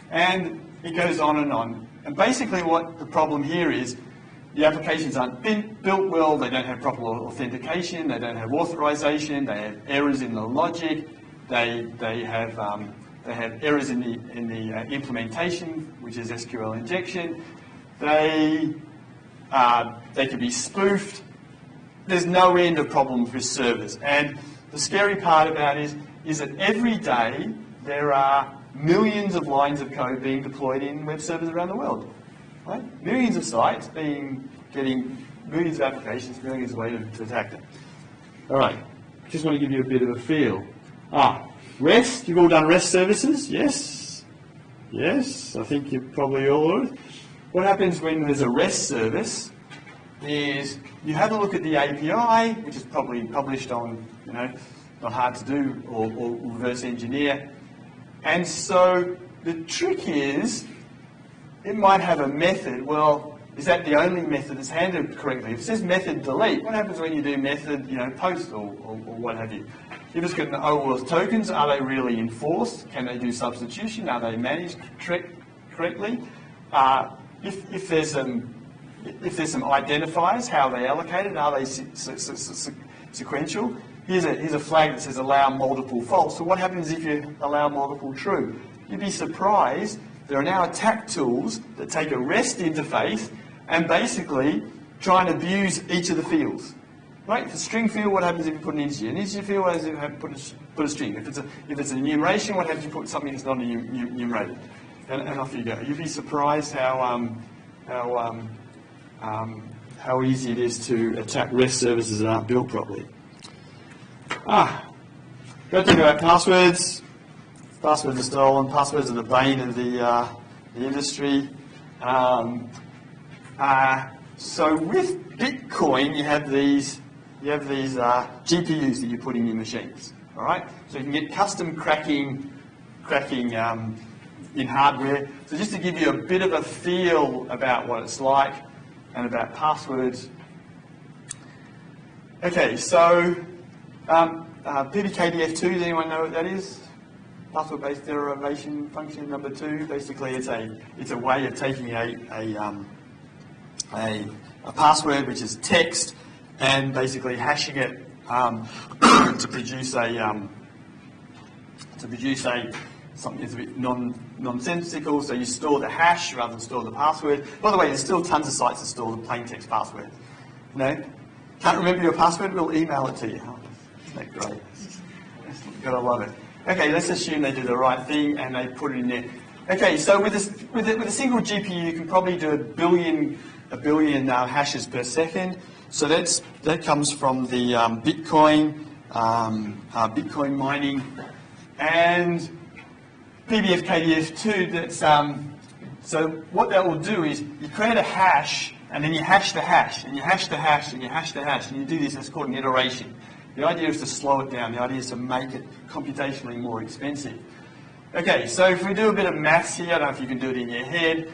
and it goes on and on. And basically what the problem here is, the applications aren't built well, they don't have proper authentication, they don't have authorization, they have errors in the logic, they have errors in the implementation, which is SQL injection. They can be spoofed. There's no end of problems with servers. And the scary part about it is that every day there are millions of lines of code being deployed in web servers around the world. Right? Millions of sites getting millions of applications, millions of ways to attack them. All right, just want to give you a bit of a feel. REST, you've all done REST services, yes? Yes, I think you've probably all heard. What happens when there's a REST service is you have a look at the API, which is probably published on, not hard to do, or reverse engineer. And so the trick is, it might have a method. Well, is that the only method that's handled correctly? If it says method delete, what happens when you do method, post or what have you? If it's got OAuth tokens, are they really enforced? Can they do substitution? Are they managed correctly? If there's some identifiers, how are they allocated? Are they sequential? Here's a flag that says allow multiple false. So what happens if you allow multiple true? You'd be surprised. There are now attack tools that take a REST interface and basically try and abuse each of the fields. Right? If it's a string field, what happens if you put an integer? An integer field, what happens if you have put a string? If it's an enumeration, what happens if you put something that's not enumerated? And off you go. You'd be surprised how easy it is to attack REST services that aren't built properly. Got to think about passwords. Passwords are stolen. Passwords are the bane of the industry. So with Bitcoin, you have these GPUs that you put in your machines. All right. So you can get custom cracking in hardware. So just to give you a bit of a feel about what it's like and about passwords. Okay. So PBKDF2, does anyone know what that is? Password-based derivation function number 2. Basically, it's a way of taking a password, which is text, and basically hashing it to produce something that's a bit nonsensical. So you store the hash rather than store the password. By the way, there's still tons of sites that store the plain text password. Can't remember your password? We'll email it to you. Isn't that great? Gotta love it. Okay, let's assume they do the right thing and they put it in there. Okay, so with a single GPU, you can probably do a billion hashes per second. So that comes from the Bitcoin mining, and PBF KDF2. That's So what that will do is you create a hash, and then you hash the hash, and you hash the hash, and you hash the hash, and you do this. It's called an iteration. The idea is to slow it down. The idea is to make it computationally more expensive. Okay, so if we do a bit of maths here, I don't know if you can do it in your head.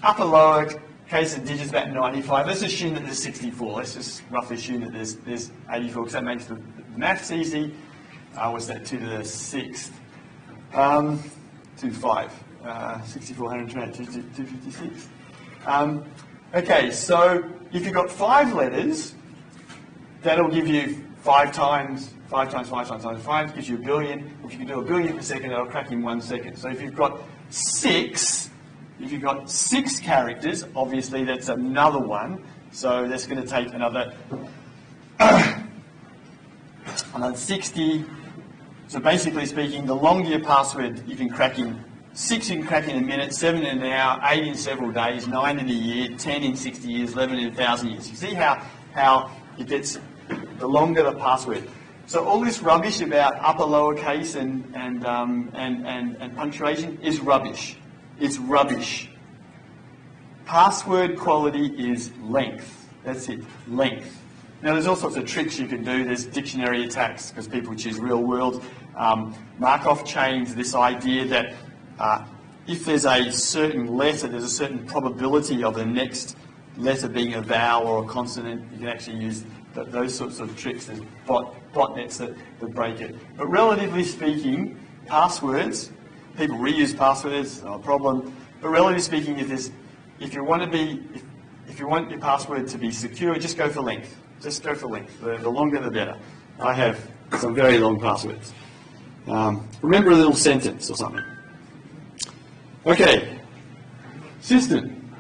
Upper, lower case of digits about 95. Let's assume that there's 64. Let's just roughly assume that there's 84, because that makes the maths easy. What's that? 2 to the 6th. 2 to 5. 64, 128, 256. Okay, so if you've got 5 letters, that'll give you 5 times 5 times 5 times 5 gives you a billion. If you can do a billion per second, that'll crack in 1 second. So if you've got 6 characters, obviously that's another one. So that's going to take another 60. So basically speaking, the longer your password, you can crack in 6 you can crack in a minute, 7 in an hour, 8 in several days, 9 in a year, 10 in 60 years, 11 in 1,000 years. You see how it gets, the longer the password. So all this rubbish about upper, lower case and punctuation is rubbish. It's rubbish. Password quality is length. That's it, length. Now there's all sorts of tricks you can do. There's dictionary attacks because people choose real world. Markov chains, this idea that if there's a certain letter, there's a certain probability of the next letter being a vowel or a consonant. You can actually use those sorts of tricks. There's botnets that break it. But relatively speaking, passwords, people reuse passwords, not a problem. But relatively speaking, if you want your password to be secure, just go for length. Just go for length. The longer the better. I have some very long passwords. Remember a little sentence or something. Okay, system.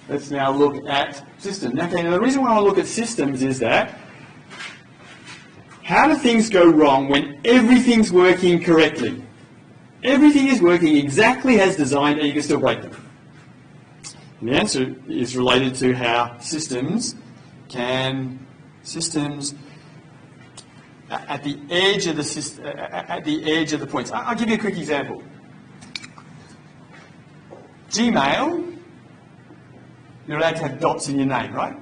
Let's now look at system. Okay, now the reason why I want to look at systems is that how do things go wrong when everything's working correctly? Everything is working exactly as designed and you can still break them. And the answer is related to how systems at the edge of the points. I'll give you a quick example. Gmail, you're allowed to have dots in your name, right?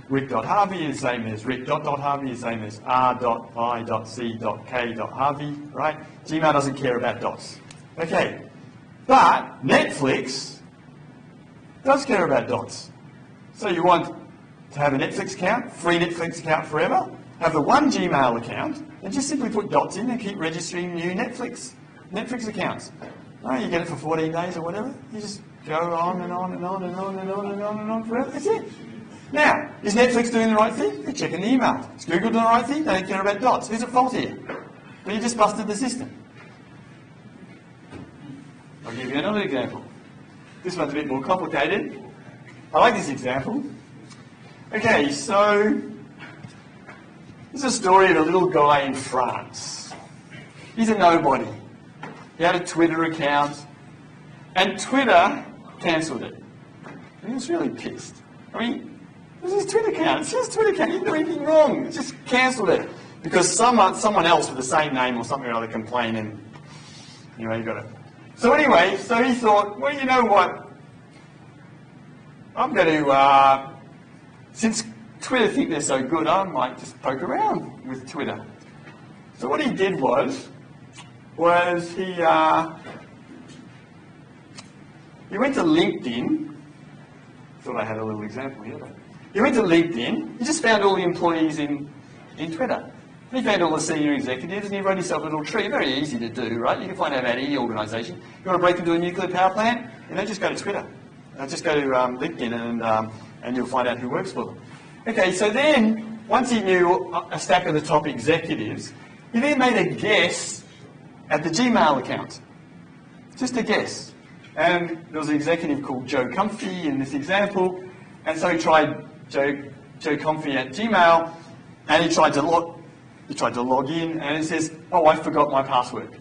Rick.Harvey is the same as Rick.Harvey is the same as R.I.C.K.Harvey, right? Gmail doesn't care about dots. Okay, but Netflix does care about dots. So you want to have a Netflix account, free Netflix account forever, have the one Gmail account, and just simply put dots in and keep registering new Netflix accounts. Right, you get it for 14 days or whatever. You just go on and on and on and on and on and on and on forever. That's it. Now, is Netflix doing the right thing? They're checking the email. Is Google doing the right thing? They don't care about dots. Who's at fault here? Well, you just busted the system. I'll give you another example. This one's a bit more complicated. I like this example. Okay, so this is a story of a little guy in France. He's a nobody. He had a Twitter account, and Twitter cancelled it. And he was really pissed. I mean, it was his Twitter account. It's just Twitter account. He didn't do anything wrong. He just cancelled it because someone else with the same name or something or other complained, and anyway, he got it. So anyway, so he thought, well, you know what? I'm going to, since Twitter think they're so good, I might just poke around with Twitter. So what he did was he went to LinkedIn. Thought I had a little example here. But he went to LinkedIn. He just found all the employees in Twitter. And he found all the senior executives, and he wrote himself a little tree. Very easy to do, right? You can find out about any organisation. You want to break into a nuclear power plant? Just go to Twitter. Just go to LinkedIn, and you'll find out who works for them. Okay, so then once he knew a stack of the top executives, he then made a guess at the Gmail account. Just a guess. And there was an executive called Joe Comfy in this example, and so he tried Joe Comfy at Gmail, and he tried to log in, and it says, oh, I forgot my password.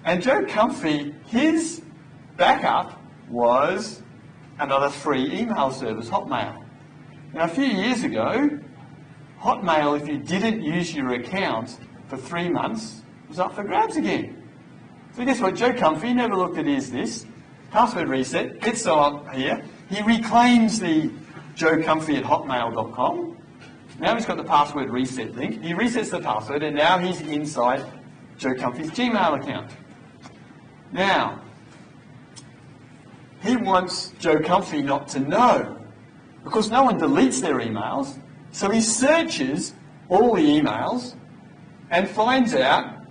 And Joe Comfy, his backup was another free email service, Hotmail. Now, a few years ago, Hotmail, if you didn't use your account for 3 months, was up for grabs again. So guess what? Joe Comfy never looked at this. password reset, gets on here, he reclaims the joecomfy@hotmail.com. Now he's got the password reset link. He resets the password, and now he's inside Joe Comfy's Gmail account. Now, he wants Joe Comfy not to know, because no one deletes their emails, so he searches all the emails and finds out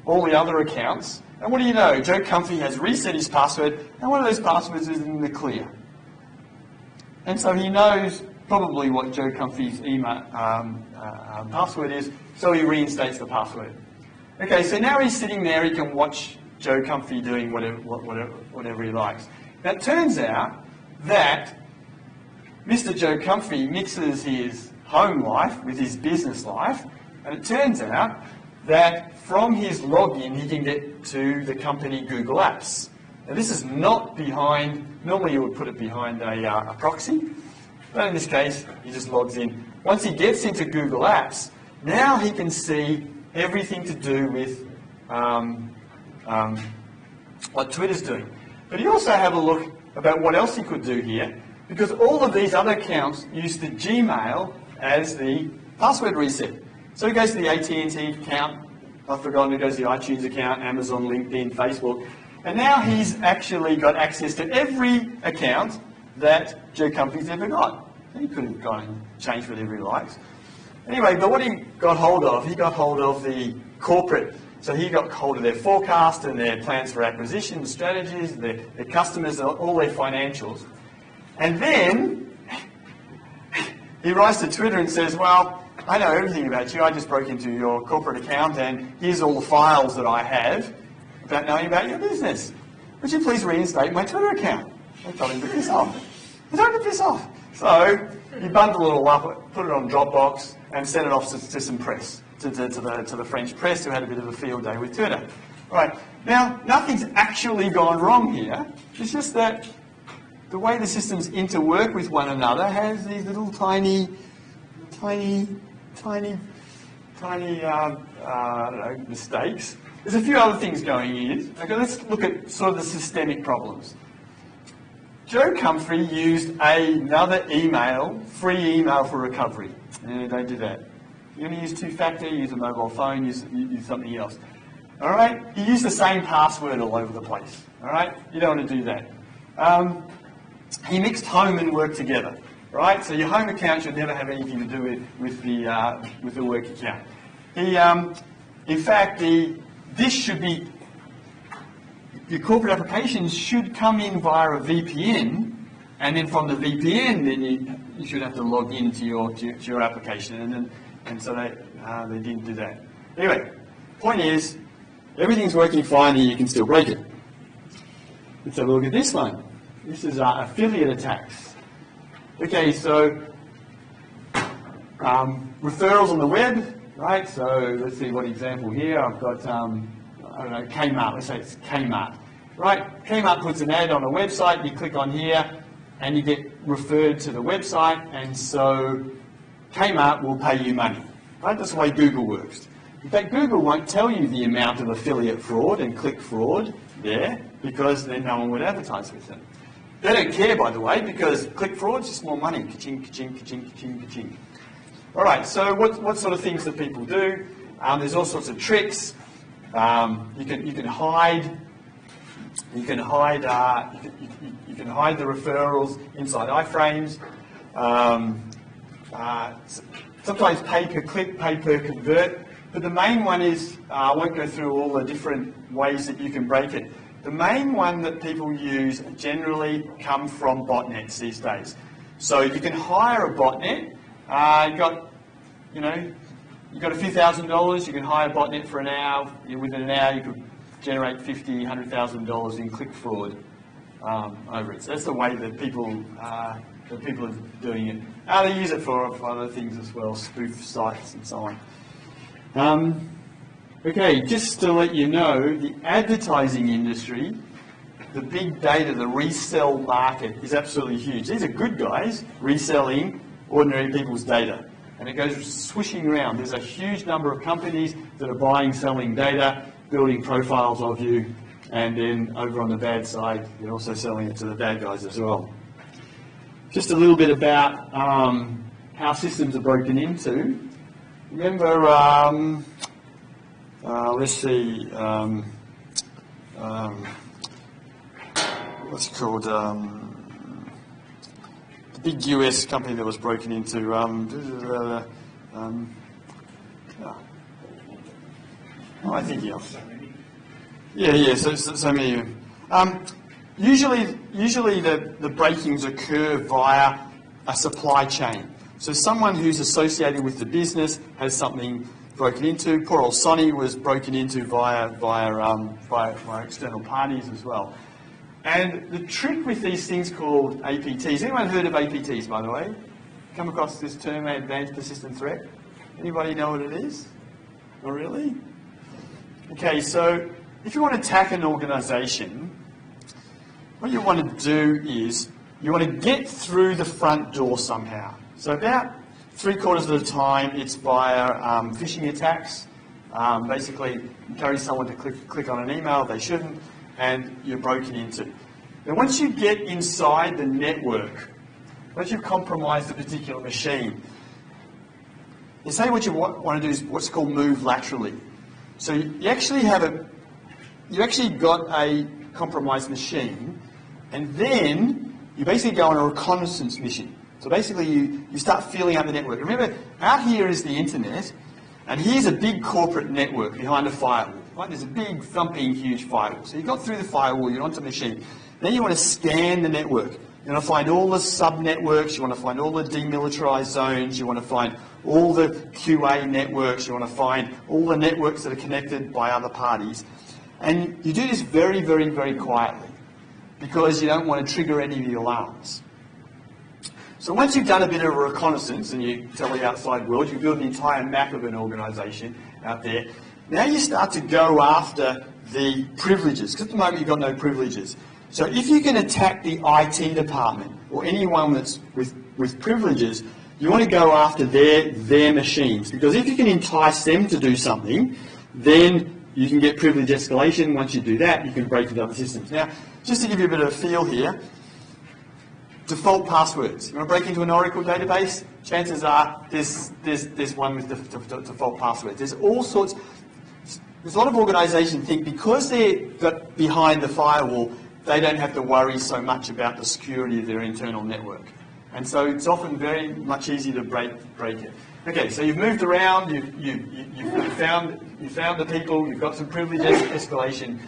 all the other accounts. And what do you know? Joe Comfy has reset his password, and one of those passwords is in the clear. And so he knows probably what Joe Comfy's email password is, so he reinstates the password. Okay, so now he's sitting there, he can watch Joe Comfy doing whatever he likes. Now it turns out that Mr. Joe Comfy mixes his home life with his business life, and it turns out that from his login he can get to the company Google Apps. Now this is not behind, normally you would put it behind a proxy, but in this case he just logs in. Once he gets into Google Apps, now he can see everything to do with what Twitter's doing. But he also had a look about what else he could do here, because all of these other accounts use the Gmail as the password reset. So he goes to the AT&T account, I've forgotten, he goes to the iTunes account, Amazon, LinkedIn, Facebook, and now he's actually got access to every account that Joe Comfy's ever got. He could have gone and changed whatever he likes. Anyway, but what he got hold of the corporate. So he got hold of their forecast and their plans for acquisition, strategies, their customers, all their financials. And then he writes to Twitter and says, well, I know everything about you. I just broke into your corporate account and here's all the files that I have about knowing about your business. Would you please reinstate my Twitter account? I told him to piss off. I told him to piss off. So he bundled it all up, put it on Dropbox, and sent it off to some press, to the French press, who had a bit of a field day with Twitter. Right. Now, nothing's actually gone wrong here. It's just that the way the systems interwork with one another has these little tiny mistakes. There's a few other things going in. Okay, let's look at sort of the systemic problems. Joe Comfy used another email, free email for recovery. Don't do that. You're going to use two-factor, use a mobile phone, use something else. All right? You use the same password all over the place. All right? You don't want to do that. He mixed home and work together. Right? So your home account should never have anything to do with the work account. In fact, this should be, your corporate applications should come in via a VPN, and then from the VPN, then you should have to log into your application, and so they didn't do that. Anyway, point is, everything's working fine, and you can still break it. Let's have a look at this one. This is affiliate attacks. Okay, so referrals on the web, right? So let's see what example here. I've got, I don't know, Kmart. Let's say it's Kmart. Right, Kmart puts an ad on a website, you click on here, and you get referred to the website, and so Kmart will pay you money. Right, that's the way Google works. In fact, Google won't tell you the amount of affiliate fraud and click fraud there, because then no one would advertise with them. They don't care, by the way, because click fraud is just more money. Ka-ching, ka-ching, ka-ching, ka-ching, ka-ching. All right, so what sort of things that people do? There's all sorts of tricks. You can hide the referrals inside iframes. Sometimes pay per click, pay per convert. But the main one is, I won't go through all the different ways that you can break it. The main one that people use generally come from botnets these days. So you can hire a botnet. You've got a few $1,000s. You can hire a botnet for an hour. Within an hour, you could generate $50,000, $100,000 in click fraud over it. So that's the way that people are doing it. They use it for other things as well, spoof sites and so on. Okay, just to let you know, the advertising industry, the big data, the resell market is absolutely huge. These are good guys reselling ordinary people's data. And it goes swishing around. There's a huge number of companies that are buying, selling data, building profiles of you, And then over on the bad side, you're also selling it to the bad guys as well. Just a little bit about how systems are broken into. Remember, let's see, what's it called? The big US company that was broken into. I think yeah. So many. Usually the breakings occur via a supply chain. So someone who's associated with the business has something broken into. Poor old Sonny was broken into via external parties as well. And the trick with these things called APTs, anyone heard of APTs, by the way? Come across this term, Advanced Persistent Threat? Anybody know what it is? Not really? Okay, so if you want to attack an organisation, what you want to do is you want to get through the front door somehow. So about 3/4 of the time it's via phishing attacks. Basically, encourage someone to click on an email they shouldn't, and you're broken into. Now, once you get inside the network, once you've compromised a particular machine, you say what you want to do is what's called move laterally. So you actually got a compromised machine, and then you basically go on a reconnaissance mission. So basically you start feeling out the network. Remember, out here is the internet, and here's a big corporate network behind a firewall. Right? There's a big, thumping, huge firewall. So you got through the firewall, you're onto the machine. Then you want to scan the network. You want to find all the sub-networks, you want to find all the demilitarized zones, you want to find all the QA networks, you want to find all the networks that are connected by other parties. And you do this very, very, very quietly because you don't want to trigger any of the alarms. So once you've done a bit of a reconnaissance and you tell the outside world, you build an entire map of an organisation out there, now you start to go after the privileges, because at the moment you've got no privileges. So if you can attack the IT department or anyone that's with privileges, you want to go after their machines, because if you can entice them to do something, then you can get privilege escalation. Once you do that, you can break into other systems. Now, just to give you a bit of a feel here, default passwords. You want to break into an Oracle database? Chances are there's one with default passwords. There's all sorts. There's a lot of organisations think because they're behind the firewall, they don't have to worry so much about the security of their internal network. And so it's often very much easier to break it. Okay, so you've moved around, you've found the people, you've got some privilege escalation.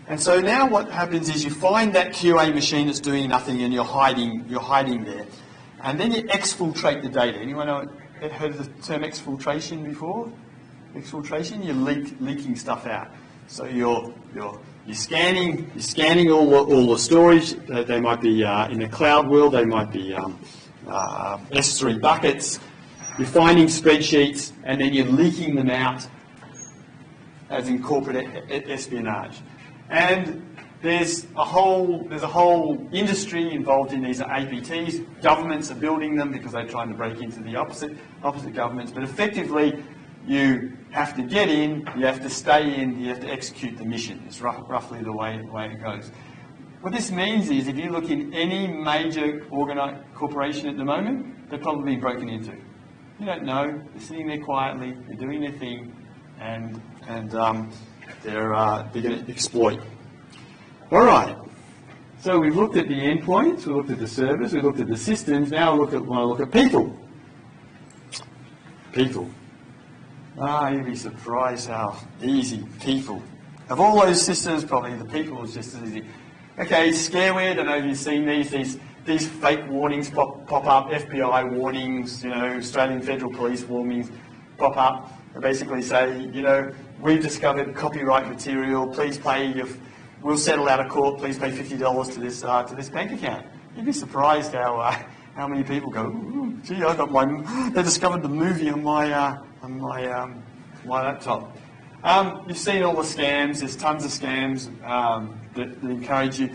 And so now what happens is you find that QA machine that's doing nothing and you're hiding there. And then you exfiltrate the data. Anyone heard of the term exfiltration before? Exfiltration, you're leaking stuff out. So you're scanning all the storage. They might be in the cloud world. They might be S3 buckets. You're finding spreadsheets, and then you're leaking them out as in corporate espionage. And there's a whole industry involved in these APTs. Governments are building them because they're trying to break into the opposite governments. But effectively, you have to get in, you have to stay in, you have to execute the mission. It's roughly the way it goes. What this means is if you look in any major corporation at the moment, they're probably broken into. You don't know, they're sitting there quietly, they're doing their thing, and they're going to exploit. All right, so we've looked at the endpoints, we looked at the servers, we looked at the systems, now we want to look at people. People. You'd be surprised how easy people. Of all those systems, probably the people is just as easy. Okay, scareware, I don't know if you've seen these fake warnings pop up, FBI warnings, Australian Federal Police warnings pop up and basically say, we've discovered copyright material, please pay, we'll settle out of court, please pay $50 to this bank account. You'd be surprised how many people go, gee, they discovered the movie on my laptop. You've seen all the scams. There's tons of scams that encourage you.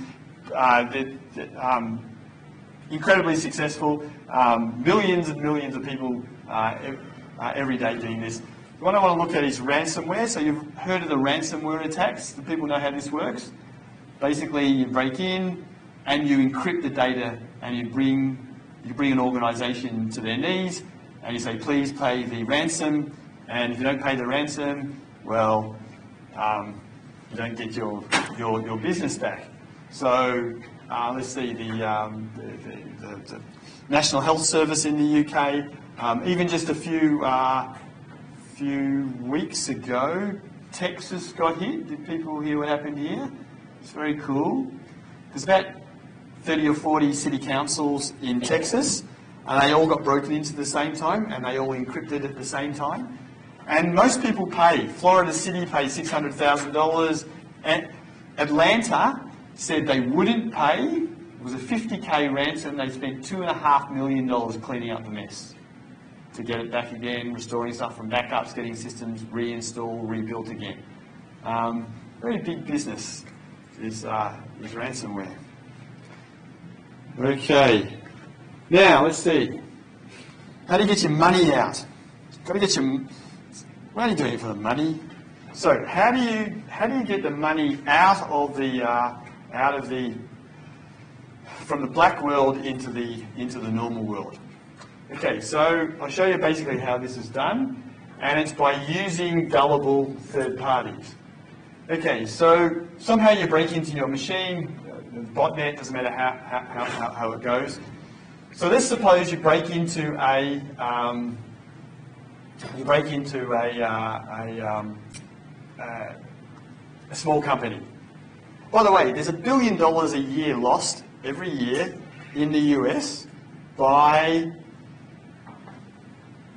Incredibly successful. Millions and millions of people every day doing this. What I want to look at is ransomware. So you've heard of the ransomware attacks. Do people know how this works? basically you break in and you encrypt the data and you bring an organisation to their knees and you say, please pay the ransom, and if you don't pay the ransom, well, you don't get your business back. So let's see, the National Health Service in the UK, even just a few weeks ago, Texas got hit. Did people hear what happened here? It's very cool. There's about 30 or 40 city councils in Texas, and they all got broken into at the same time, and they all encrypted at the same time. And most people pay. Florida City paid $600,000. And Atlanta said they wouldn't pay. It was a $50K ransom. They spent $2.5 million cleaning up the mess to get it back again, restoring stuff from backups, getting systems reinstalled, rebuilt again. Very big business is ransomware. Okay. Now let's see. How do you get your money out? Got to get your. What are you doing for the money? So how do you get the money out of the from the black world into the normal world? Okay, so I'll show you basically how this is done, and it's by using gullible third parties. Okay, so somehow you break into your machine, the botnet, doesn't matter how it goes. So let's suppose you break into a small company. By the way, there's $1 billion a year lost every year in the US by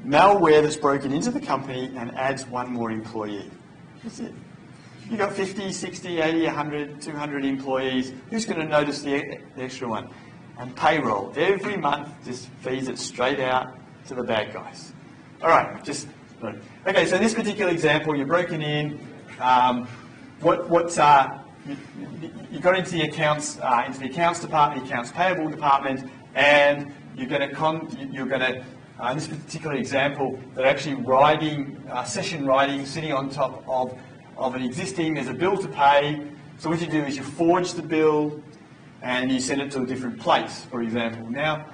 malware that's broken into the company and adds one more employee. That's it. You've got 50, 60, 80, 100, 200 employees. Who's going to notice the extra one? And payroll. Every month just feeds it straight out to the bad guys. All right, okay, so in this particular example, you're broken in. You got into the accounts department, the accounts payable department, and you're going to in this particular example, they're actually writing, session writing, sitting on top of an existing. There's a bill to pay. So what you do is you forge the bill and you send it to a different place, for example. Now,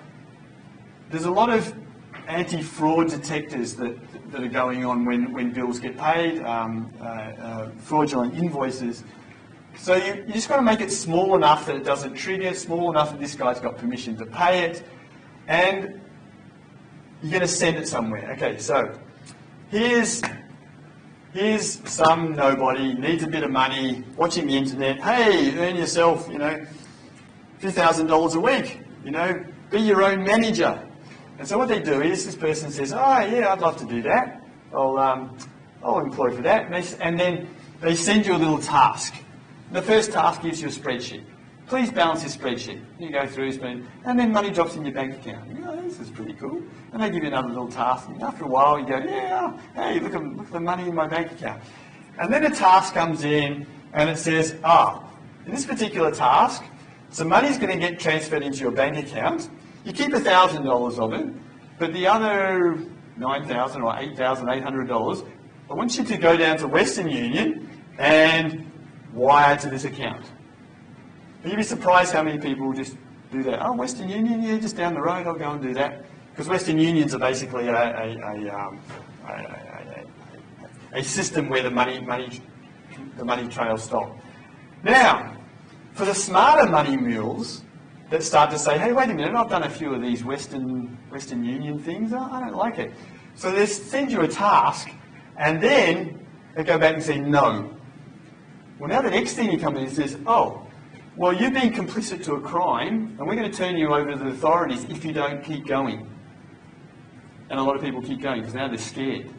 there's a lot of anti-fraud detectors that are going on when bills get paid, fraudulent invoices. So you just got to make it small enough that it doesn't trigger, small enough that this guy's got permission to pay it, and you're going to send it somewhere. Okay, so here's some nobody, needs a bit of money, watching the internet. Hey, earn yourself, $2,000 a week, be your own manager. And so what they do is this person says, oh yeah, I'd love to do that. I'll employ for that. And then they send you a little task. The first task gives you a spreadsheet. Please balance this spreadsheet. You go through, and then money drops in your bank account. You go, this is pretty cool. And they give you another little task. And after a while, you go, yeah, hey, look at the money in my bank account. And then a task comes in, and it says, in this particular task, some money's going to get transferred into your bank account. You keep $1,000 of it, but the other $9,000 or $8,800, I want you to go down to Western Union and wire to this account. You'd be surprised how many people just do that. Oh, Western Union, yeah, just down the road, I'll go and do that. Because Western Unions are basically a system where the money trails stop. Now, for the smarter money mules that start to say, hey, wait a minute, I've done a few of these Western Union things, I don't like it. So they send you a task, and then they go back and say, no. Well, now the next thing comes in and says, oh, well, you've been complicit to a crime, and we're going to turn you over to the authorities if you don't keep going. And a lot of people keep going because now they're scared,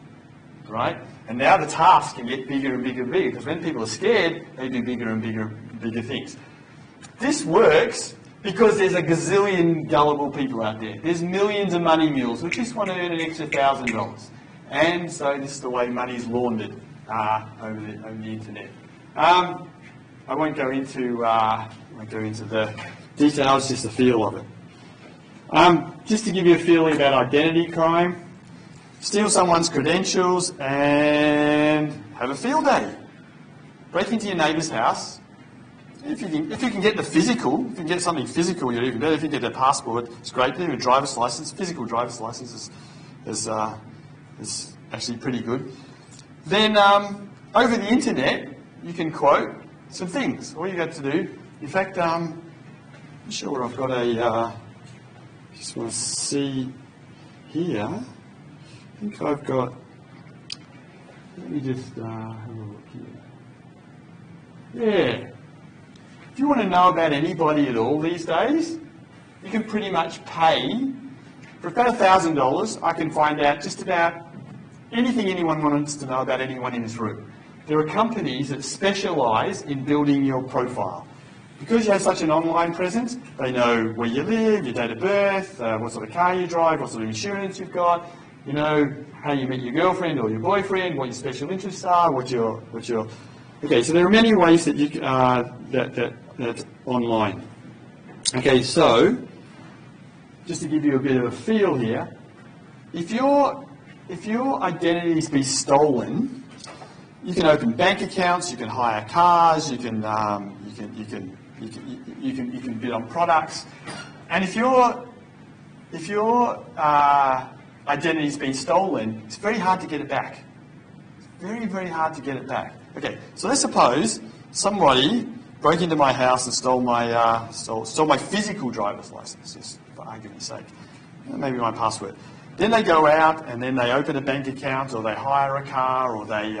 right? And now the task can get bigger and bigger and bigger, because when people are scared, they do bigger and bigger things. This works because there's a gazillion gullible people out there. There's millions of money mules who just want to earn an extra $1,000. And so this is the way money's laundered over the internet. I won't go into the details, just the feel of it. Just to give you a feeling about identity crime, steal someone's credentials and have a field day. Break into your neighbour's house if you can get the physical, if you can get something physical, you're even better. If you get a passport, it's great. Even a driver's license, physical driver's license is actually pretty good. Then over the internet, you can quote some things. All you got to do, in fact, I'm not sure what I've got just want to see here. I think I've got, let me just have a look here. Yeah. If you want to know about anybody at all these days, you can pretty much pay, for about $1,000, I can find out just about anything anyone wants to know about anyone in this room. There are companies that specialise in building your profile. Because you have such an online presence, they know where you live, your date of birth, what sort of car you drive, what sort of insurance you've got, you know, how you meet your girlfriend or your boyfriend, what your special interests are, what your. Okay, so there are many ways that you that's online. Okay, so just to give you a bit of a feel here, if your identities be stolen, you can open bank accounts, you can hire cars, you can bid on products, and if your identity's been stolen, it's very hard to get it back. It's very, very hard to get it back. Okay, so let's suppose somebody broke into my house and stole my physical driver's license, just for argument's sake, maybe my password. Then they go out and then they open a bank account, or they hire a car, or they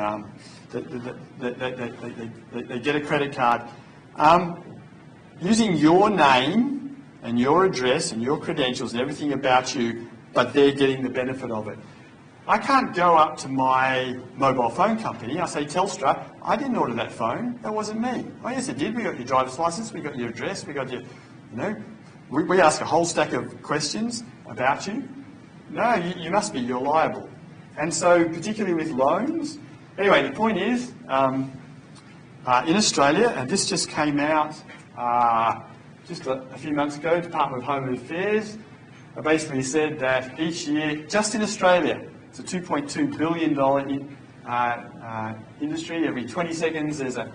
get a credit card. Using your name and your address and your credentials and everything about you, but they're getting the benefit of it. I can't go up to my mobile phone company. I say, Telstra, I didn't order that phone. That wasn't me. Oh, yes, it did. We got your driver's license. We got your address. We got your, we ask a whole stack of questions about you. No, you must be. You're liable. And so, particularly with loans. Anyway, the point is, in Australia, and this just came out just a few months ago, Department of Home Affairs basically said that each year, just in Australia, it's a $2.2 billion industry. Every 20 seconds there's a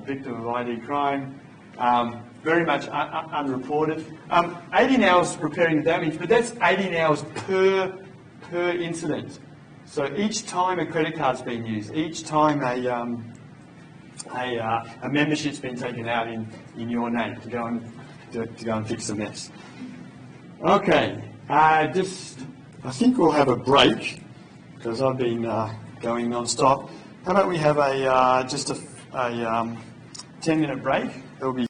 victim of ID crime. Very much unreported. 18 hours repairing the damage, but that's 18 hours per incident. So each time a credit card's been used, each time a membership's been taken out in your name to go and fix the mess. Okay, I think we'll have a break because I've been going non-stop. How about we have just a 10-minute break? There'll be